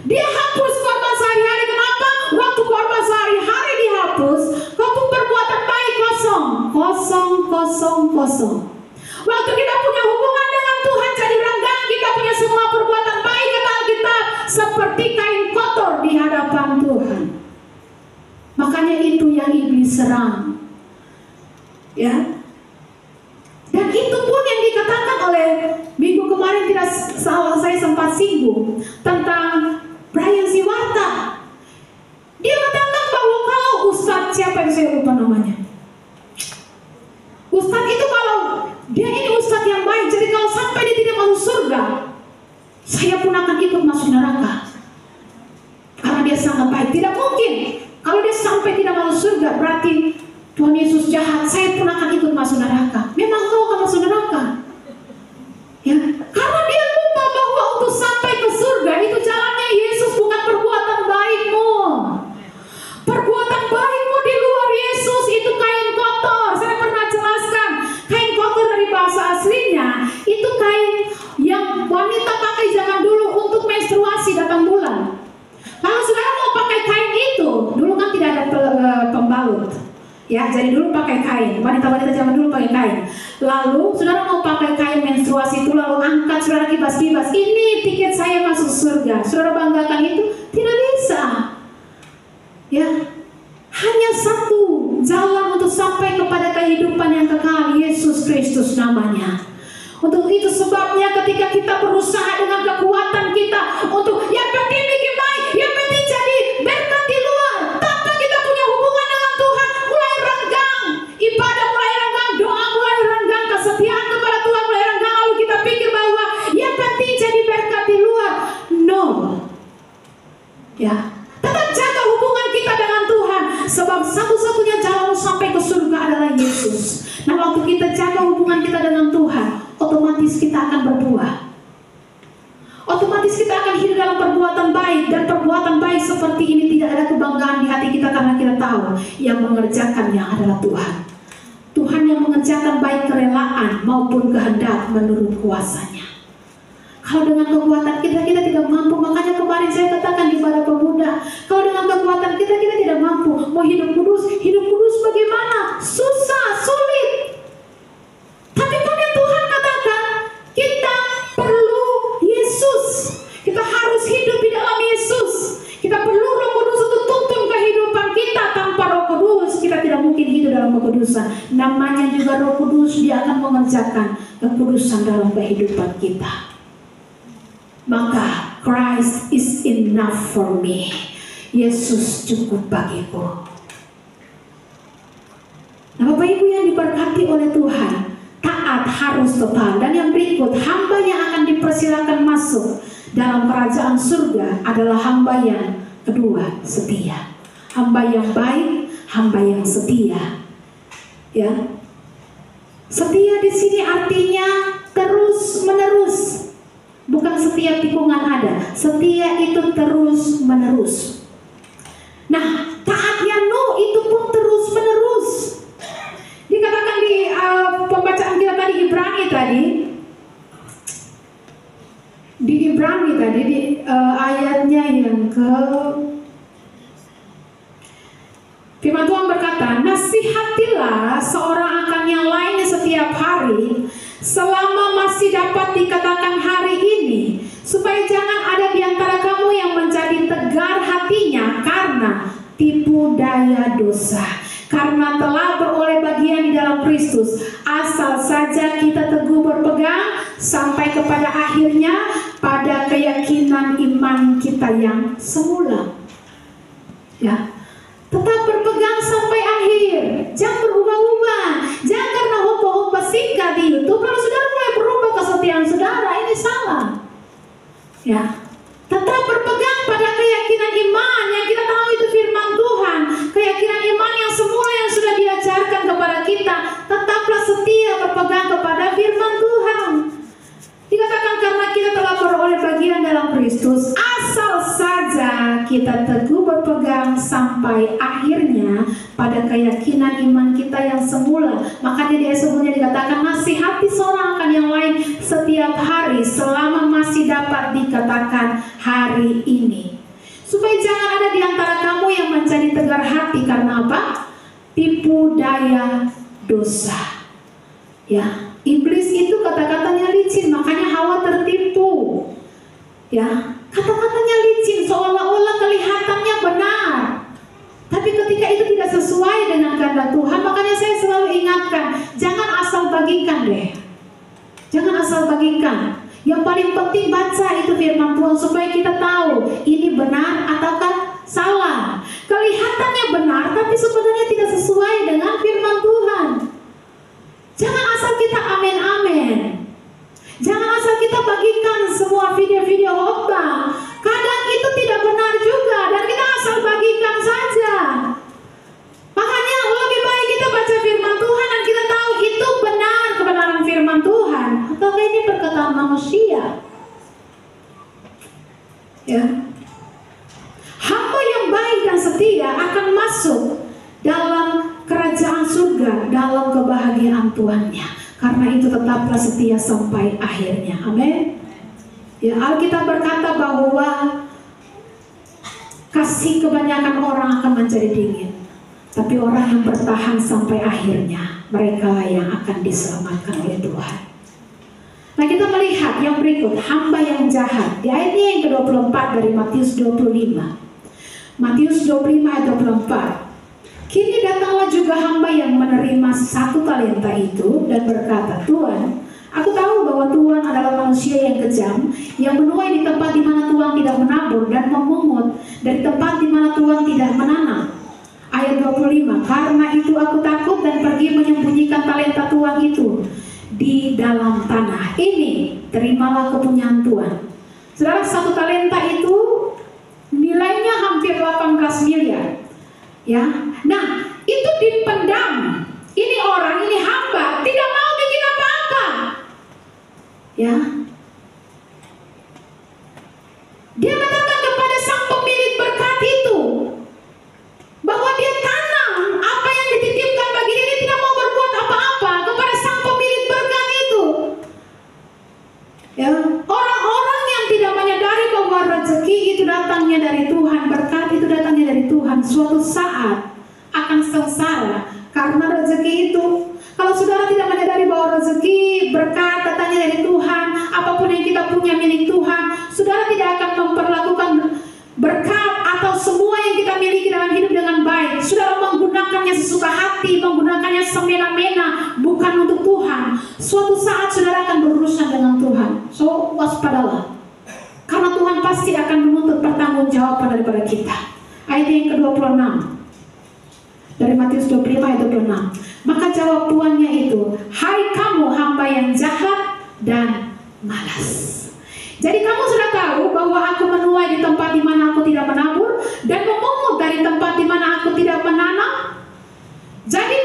S1: Dia hapus korban sehari-hari. Kenapa? Waktu korban sehari-hari dihapus, kau perbuatan baik kosong. Waktu kita punya hubungan dengan Tuhan jadi renggang, kita punya semua perbuatan baik, kata Alkitab, seperti kain kotor di hadapan Tuhan. Makanya itu yang iblis serang, ya. Dan itu pun yang dikatakan oleh minggu kemarin, tidak salah saya sempat singgung tentang Brian Siwarta. Dia katakan bahwa kalau Ustadz, siapa yang saya lupa namanya, Ustadz itu kalau dia ini Ustadz yang baik, jadi kalau sampai dia tidak masuk surga, saya pun akan ikut masuk neraka, karena dia sangat baik. Tidak mungkin kalau dia sampai tidak masuk surga, berarti Tuhan Yesus jahat, saya pun akan ikut masuk neraka. Memang kau akan masuk neraka. Ya, karena dia lupa bahwa untuk sampai ke surga itu jalannya Yesus, bukan perbuatan baikmu. Perbuatan baikmu di luar Yesus itu kain kotor. Saya pernah jelaskan, kain kotor dari bahasa aslinya itu kain yang wanita pakai zaman dulu untuk menstruasi datang bulan. Kalau saudara mau pakai kain itu, dulu kan tidak ada pembalut. Ya, jadi dulu pakai kain. Wanita-wanita zaman dulu pakai kain. Lalu saudara mau pakai kain menstruasi itu, lalu angkat, saudara kibas-kibas. Ini tiket saya masuk surga. Saudara banggakan itu? Tidak bisa. Ya, hanya satu jalan untuk sampai kepada kehidupan yang kekal, Yesus Kristus namanya. Untuk itu sebabnya ketika kita berusaha dengan kekuatan kita untuk yang penting bikin baik, yang penting jadi berkat di luar, tanpa kita punya hubungan dengan Tuhan, mulai renggang, ibadah mulai renggang, doa mulai renggang, kesetiaan kepada Tuhan mulai renggang, lalu kita pikir bahwa yang penting jadi berkat di luar. No. Ya, tetap jaga hubungan kita dengan Tuhan, sebab satu-satunya jalan sampai ke surga adalah Yesus. Nah, waktu kita jaga hubungan kita dengan Tuhan, otomatis kita akan berbuah. Otomatis kita akan hidup dalam perbuatan baik, dan perbuatan baik seperti ini tidak ada kebanggaan di hati kita karena kita tahu yang mengerjakannya adalah Tuhan. Tuhan yang mengerjakan baik kerelaan maupun kehendak menurut kuasanya. Kalau dengan kekuatan kita tidak mampu. Makanya kemarin saya katakan di ibadah pemuda, kalau dengan kekuatan kita tidak mampu. Mau hidup kudus bagaimana? Susah, sulit. Tapi karena Tuhan katakan kita perlu Yesus, kita harus hidup di dalam Yesus. Kita perlu Roh Kudus untuk tuntun kehidupan kita. Tanpa Roh Kudus kita tidak mungkin hidup dalam kekudusan. Namanya juga Roh Kudus, dia akan mengerjakan kekudusan dalam kehidupan kita. Maka Christ is enough for me. Yesus cukup bagiku. Nah, Bapak Ibu yang diberkati oleh Tuhan, taat harus total. Dan yang berikut, hamba yang akan dipersilakan masuk dalam kerajaan surga adalah hamba yang kedua, setia. Hamba yang baik, hamba yang setia. Ya, setia di sini artinya terus menerus. Bukan setiap tikungan ada, setia itu terus menerus. Nah, taatnya Nuh itu pun terus menerus. Dikatakan di pembacaan kita tadi Ibrani tadi, di ayatnya yang ke firman Tuhan berkata, nasihatilah seorang akan yang lain setiap hari, selama masih dapat dikatakan hari ini, supaya jangan ada di antara kamu yang menjadi tegar hatinya karena tipu daya dosa. Karena telah beroleh bagian di dalam Kristus, asal saja kita teguh berpegang sampai kepada akhirnya pada keyakinan iman kita yang semula. Ya, tetap berpegang sampai akhir, jangan berubah-ubah. Jangan karena hoba-hoba singkat di YouTube lalu saudara mulai berubah kesetiaan saudara, ini salah. Ya, tetap berpegang pada keyakinan iman yang kita tahu itu firman Tuhan, keyakinan iman yang semula yang sudah diajarkan kepada kita. Tetaplah setia berpegang kepada firman Tuhan. Dikatakan karena kita telah beroleh bagian dalam Kristus, asal saja kita teguh berpegang sampai akhirnya pada keyakinan iman kita yang semula. Makanya di ayat sebelumnya dikatakan, nasihati seorang akan yang lain setiap hari selama masih dapat dikatakan hari ini, supaya jangan ada di antara kamu yang menjadi tegar hati karena apa? Tipu daya dosa. Ya, iblis itu kata-katanya licin, makanya Hawa tertipu. Ya, kata-katanya licin, seolah-olah kelihatannya benar, tapi ketika itu tidak sesuai dengan kehendak Tuhan. Makanya saya selalu ingatkan, jangan asal bagikan deh. Jangan asal bagikan. Yang paling penting baca itu firman Tuhan supaya kita tahu ini benar ataukah salah. Kelihatannya benar, tapi sebenarnya tidak sesuai dengan firman Tuhan. Jangan asal kita amin-amin. Jangan asal kita bagikan semua video-video khotbah. Kadang itu tidak benar juga dan kita asal bagikan saja. Makanya lebih baik kita menyalahkan tuannya. Karena itu tetaplah setia sampai akhirnya. Amin. Ya, Alkitab berkata bahwa kasih kebanyakan orang akan menjadi dingin, tapi orang yang bertahan sampai akhirnya, mereka lah yang akan diselamatkan oleh Tuhan. Nah, kita melihat yang berikut, hamba yang jahat. Di ayatnya yang ke-24 dari Matius 25. Matius 25 ayat 24. Kini datanglah juga hamba yang menerima 1 talenta itu dan berkata, Tuhan, aku tahu bahwa Tuhan adalah manusia yang kejam, yang menuai di tempat di mana Tuhan tidak menabur dan memungut dari tempat di mana Tuhan tidak menanam. Ayat 25, karena itu aku takut dan pergi menyembunyikan talenta Tuhan itu di dalam tanah. Ini terimalah kepunyaan Tuhan. Saudara, 1 talenta itu nilainya hampir 18 miliar. Ya, nah itu dipendam. Ini orang, ini hamba tidak mau bikin apa-apa. Ya, dia katakan kepada sang pemilik berkat itu bahwa dia tanam apa yang dititipkan bagi dia tidak mau berbuat apa-apa kepada sang pemilik berkat itu. Ya, orang-orang yang tidak menyadari bahwa rezeki itu datangnya dari Tuhan, berkat itu datangnya dari Tuhan, suatu saat akan sengsara karena rezeki itu. Kalau saudara tidak menyadari bahwa rezeki berkat datangnya dari Tuhan, apapun yang kita punya milik Tuhan, saudara tidak akan memperlakukan berkat atau semua yang kita miliki dalam hidup dengan baik. Saudara menggunakannya sesuka hati, menggunakannya semena-mena, bukan untuk Tuhan. Suatu saat saudara akan berurusan dengan Tuhan. So, waspadalah. Karena Tuhan pasti akan menuntut pertanggungjawaban daripada kita. Ayat yang ke-26 dari Matius 25 ayat 26. Maka jawab tuannya itu, hai kamu hamba yang jahat dan malas. Jadi kamu sudah tahu bahwa aku menuai di tempat di mana aku tidak menabur dan memungut dari tempat di mana aku tidak menanam. Jadi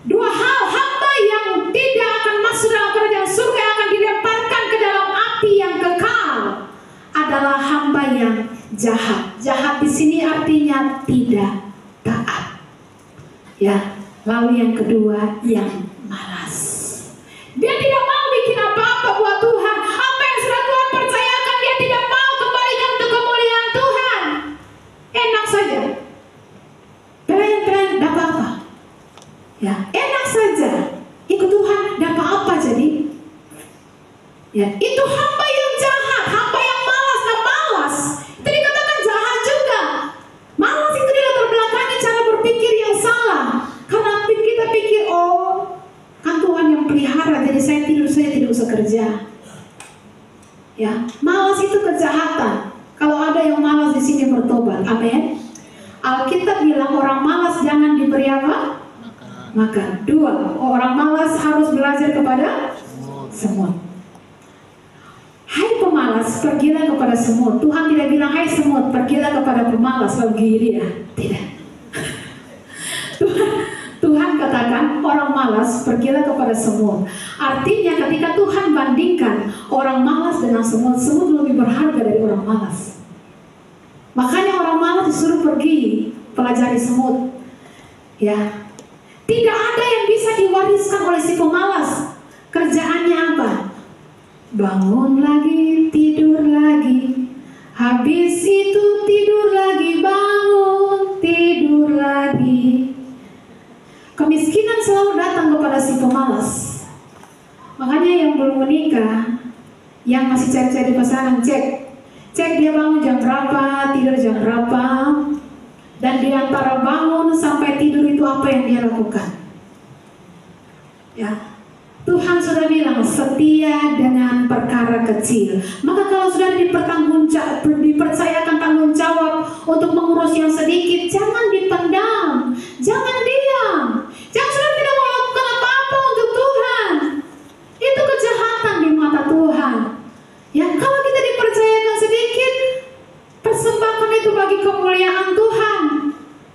S1: dua hal, hamba yang tidak akan masuk dalam kerajaan surga yang akan dilemparkan ke dalam api yang kekal adalah hamba yang jahat. Jahat di sini artinya tidak taat. Ya, lalu yang kedua yang malas. Dia tidak mau bikin apa-apa buat Tuhan. Apa yang sudah Tuhan percayakan dia tidak mau kembalikan untuk kemuliaan Tuhan. Enak saja. Pelayan dapat apa? Ya, enak saja. Ikut Tuhan dapat apa jadi? Ya, itu hamba yang jahat, hamba yang malas. Nah, malas itu dikatakan jahat juga. Malas itu dia terbelakangi cara berpikir yang salah. Karena kita pikir, oh kan Tuhan yang pelihara, jadi saya tidak usah kerja. Ya, malas itu kejahatan. Kalau ada yang malas di sini bertobat, amin. Alkitab bilang orang malas jangan diberi apa? Makan. 2, orang malas harus belajar kepada semut. Hai pemalas, pergilah kepada semut. Tuhan tidak bilang, hai semut, pergilah kepada pemalas, lalu dia. Tidak. Tuhan katakan orang malas pergilah kepada semut. Artinya ketika Tuhan bandingkan orang malas dengan semut, semut lebih berharga dari orang malas. Makanya orang malas disuruh pergi pelajari semut. Ya, tidak ada yang bisa diwariskan oleh si pemalas. Kerjaannya apa? Bangun lagi, tidur lagi. Habis itu tidur lagi, bangun, tidur lagi. Kemiskinan selalu datang kepada si pemalas. Makanya yang belum menikah, yang masih cari-cari pasangan, cek dia bangun jam berapa, tidur jam berapa, dan di antara bangun sampai tidur itu apa yang dia lakukan. Ya, Tuhan sudah bilang setia dengan perkara kecil. Maka kalau sudah dipercayakan tanggung jawab untuk mengurus yang sedikit, jangan dipendam, jangan diam. Jangan sudah tidak mau lakukan apa-apa untuk Tuhan. Itu kejahatan di mata Tuhan. Ya, kalau kita dipercayakan sedikit, persembahkan itu bagi kemuliaan Tuhan.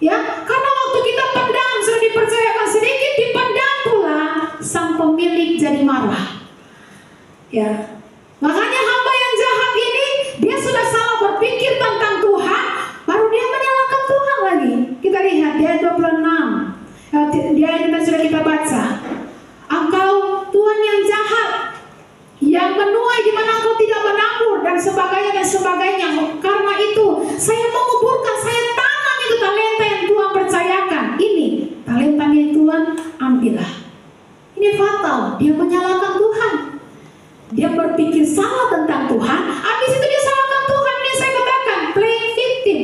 S1: Ya, karena waktu kita pendam sudah dipercayakan sedikit, dipendam pula, sang pemilik jadi marah. Ya, makanya hamba yang jahat ini dia sudah salah berpikir tentang Tuhan, baru dia menyalahkan Tuhan lagi. Kita lihat di ayat 26. Di ayat yang sudah kita baca. atau dia menyalahkan Tuhan. Dia berpikir salah tentang Tuhan, habis itu dia salahkan Tuhan. Ini saya katakan playing victim.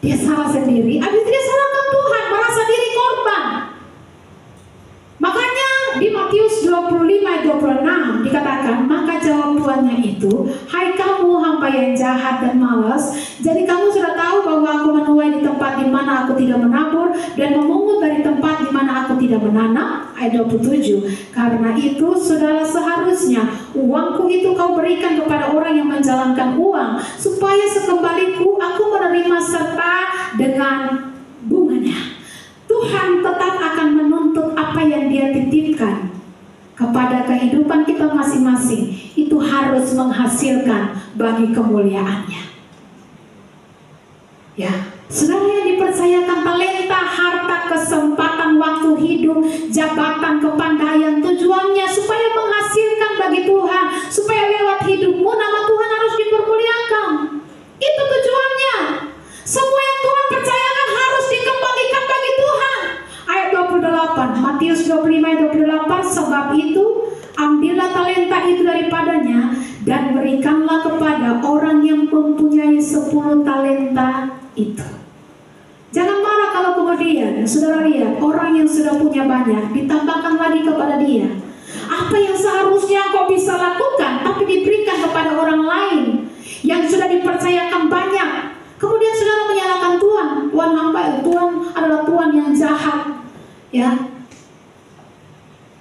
S1: Dia salah sendiri, habis itu dia salahkan Tuhan, merasa diri korban. Makanya di Matius 25:26 dikatakan, maka jawab tuannya itu, hai kamu hamba yang jahat dan malas, jadi kamu sudah tahu bahwa aku menuai di tempat di mana aku tidak menabur dan memungut dari tempat di mana aku tidak menanam. Ayat 27, karena itu saudara seharusnya uangku itu kau berikan kepada orang yang menjalankan uang, supaya sekembaliku aku menerima serta dengan bunganya. Tuhan tetap akan menuntut apa yang Dia titipkan kepada kehidupan kita masing-masing. Itu harus menghasilkan bagi kemuliaan-Nya. Ya, saudara yang dipercayakan talenta, harta, kesempatan, waktu hidup, jabatan, kepandaian, tujuannya supaya menghasilkan bagi Tuhan, supaya lewat hidupmu nama Tuhan harus dipermuliakan. Itu tujuannya. Semua yang Tuhan percayakan harus dikembalikan bagi Tuhan. Ayat 28, Matius 25:28, sebab itu ambillah talenta itu daripadanya dan berikanlah kepada orang yang mempunyai 10 talenta itu. Jangan marah kalau kemudian saudara lihat orang yang sudah punya banyak ditambahkan lagi kepada dia. Apa yang seharusnya kau bisa lakukan tapi diberikan kepada orang lain yang sudah dipercayakan banyak. Kemudian saudara menyalahkan Tuhan. Tuhan hamba, Tuhan adalah Tuhan yang jahat, ya.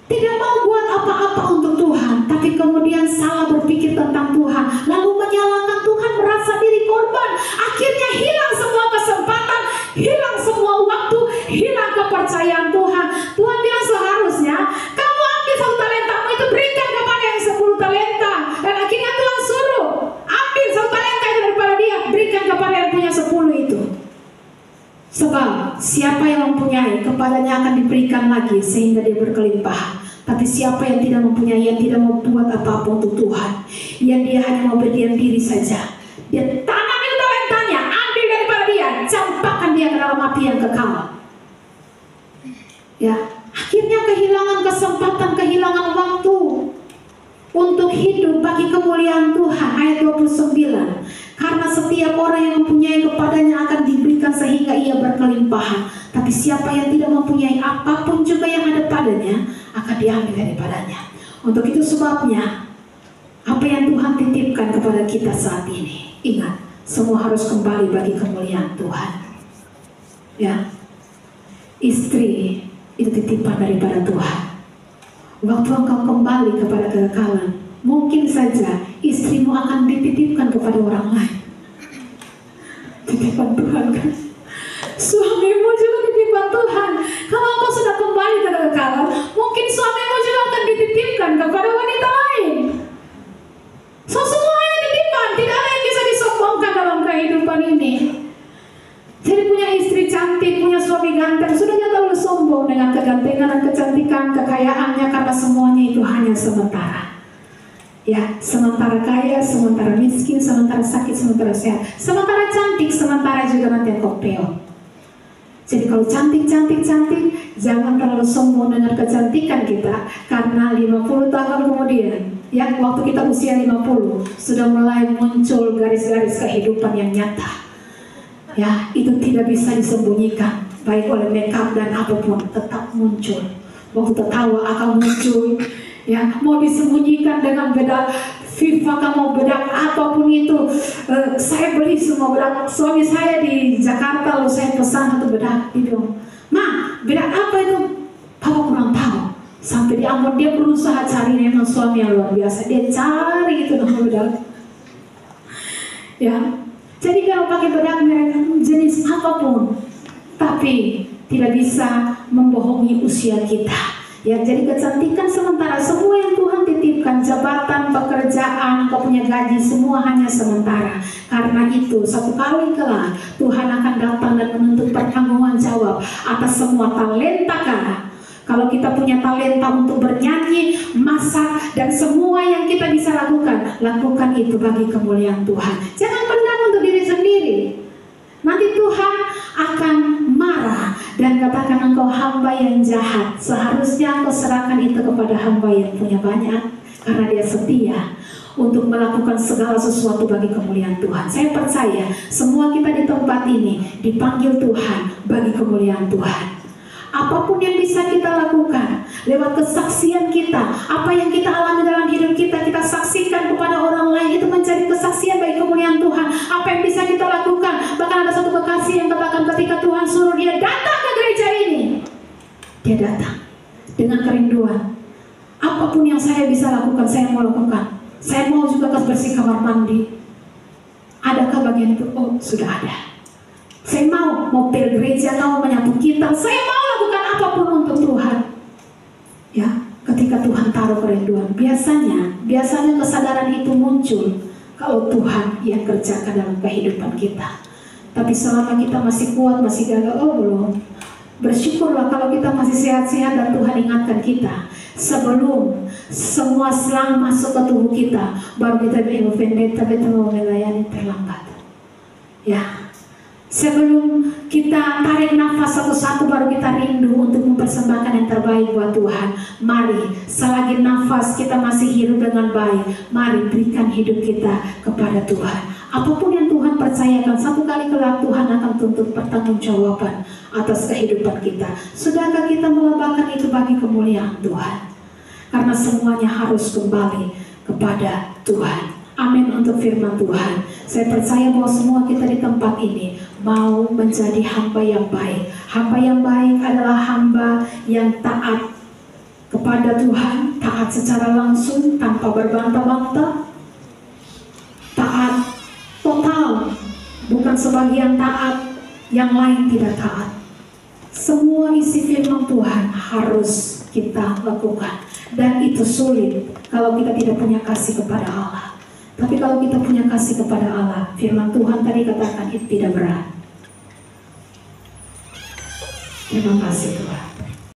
S1: Tidak mau buat apa-apa untuk Tuhan, tapi kemudian salah berpikir tentang Tuhan, lalu menyalahkan Tuhan, merasa diri korban. Akhirnya hilang semua kesempatan, hilang semua waktu, hilang kepercayaan Tuhan. Tuhan bilang seharusnya kamu ambil 1 talentamu itu berikan kepada yang 10 talenta. Dan akhirnya Tuhan suruh ambil 1 talenta itu daripada dia, berikan kepada yang punya 10 itu. Sebab siapa yang mempunyai, kepadanya akan diberikan lagi sehingga dia berkelimpahan. Tapi siapa yang tidak mempunyai, yang tidak mau buat apa-apa untuk Tuhan, yang dia hanya mau berdiam diri saja, dia tanam itu talentanya, ambil daripada dia, campakkan dia ke dalam api yang kekal. Ya, akhirnya kehilangan kesempatan, kehilangan waktu untuk hidup bagi kemuliaan Tuhan. Ayat 29, karena setiap orang yang mempunyai kepadanya akan diberikan sehingga ia berkelimpahan. Tapi siapa yang tidak mempunyai apapun juga yang ada padanya akan diambil daripadanya. Untuk itu sebabnya apa yang Tuhan titipkan kepada kita saat ini, ingat, semua harus kembali bagi kemuliaan Tuhan. Ya, istri itu titipan daripada Tuhan. Waktu engkau kembali kepada kekekalan, mungkin saja istrimu akan dititipkan kepada orang lain. Titipan Tuhan kan? Suamimu juga titipan Tuhan. Kalau engkau sudah kembali ke kekekalan, mungkin suamimu juga akan dititipkan kepada wanita lain. So semuanya titipan, tidak ada yang bisa disombongkan dalam kehidupan ini. Jadi punya istri cantik, punya suami ganteng, sudah jangan terlalu sombong dengan kegantengan dan kecantikan, kekayaannya, karena semuanya itu hanya sementara. Ya, sementara kaya, sementara miskin, sementara sakit, sementara sehat, sementara cantik, sementara juga nanti engkau peot. Jadi kalau cantik, jangan terlalu sombong dengan kecantikan kita, karena 50 tahun kemudian, ya, waktu kita usia 50, sudah mulai muncul garis-garis kehidupan yang nyata. Ya, itu tidak bisa disembunyikan, baik oleh makeup dan apapun, tetap muncul. Waktu tertawa akan muncul. Ya, mau disembunyikan dengan bedak FIFA, kamu bedak apapun itu, saya beli semua bedak. Suami saya di Jakarta, lalu saya pesan satu bedak. Dia bilang, "Ma, bedak apa itu?" Papa kurang tahu. Sampai di Ambon dia berusaha cari, memang suami yang luar biasa. Dia cari itu nama bedak. Ya, jadi kalau pakai bedak merek jenis apapun, tapi tidak bisa membohongi usia kita. Ya, jadi kecantikan sementara, semua yang Tuhan titipkan, jabatan, pekerjaan, kau punya gaji, semua hanya sementara. Karena itu, satu kali kelak Tuhan akan datang dan menuntut pertanggungan jawab atas semua talenta kita. Kalau kita punya talenta untuk bernyanyi, masak, dan semua yang kita bisa lakukan itu bagi kemuliaan Tuhan. Jangan pendam untuk diri sendiri. Nanti Tuhan akan marah dan katakan engkau hamba yang jahat, seharusnya engkau serahkan itu kepada hamba yang punya banyak, karena dia setia untuk melakukan segala sesuatu bagi kemuliaan Tuhan. Saya percaya semua kita di tempat ini dipanggil Tuhan bagi kemuliaan Tuhan. Apapun yang bisa kita lakukan lewat kesaksian kita, apa yang kita alami dalam hidup kita, kita saksikan kepada orang lain, itu menjadi kesaksian bagi kemuliaan Tuhan. Apa yang bisa kita lakukan, bahkan ada satu kekasih yang katakan ketika Tuhan suruh dia datang ke gereja ini, dia datang dengan kerinduan. Apapun yang saya bisa lakukan, saya mau lakukan. Saya mau juga bersih kamar mandi. Adakah bagian itu? Oh, sudah ada. Saya mau pel gereja, mau menyapu kita. Saya mau lakukan apapun untuk Tuhan. Ya, ketika Tuhan taruh kerinduan, biasanya kesadaran itu muncul kalau Tuhan yang kerjakan dalam kehidupan kita. Tapi selama kita masih kuat, masih gagal, oh belum. Bersyukurlah kalau kita masih sehat-sehat dan Tuhan ingatkan kita. Sebelum semua selang masuk ke tubuh kita, baru kita betul melayani terlambat. Ya. Sebelum kita tarik nafas satu-satu, baru kita rindu untuk mempersembahkan yang terbaik buat Tuhan. Mari, selagi nafas kita masih hidup dengan baik, mari berikan hidup kita kepada Tuhan. Apapun yang Tuhan percayakan, satu kali kelak Tuhan akan tuntut pertanggungjawaban atas kehidupan kita. Sudahkah kita meletakkan itu bagi kemuliaan Tuhan? Karena semuanya harus kembali kepada Tuhan. Amin untuk firman Tuhan. Saya percaya bahwa semua kita di tempat ini mau menjadi hamba yang baik. Hamba yang baik adalah hamba yang taat kepada Tuhan, taat secara langsung tanpa berbantah-bantah, taat total, bukan sebagian taat, yang lain tidak taat. Semua isi firman Tuhan harus kita lakukan, dan itu sulit kalau kita tidak punya kasih kepada Allah. Tapi kalau kita punya kasih kepada Allah, firman Tuhan tadi katakan itu tidak berat. Terima kasih Tuhan.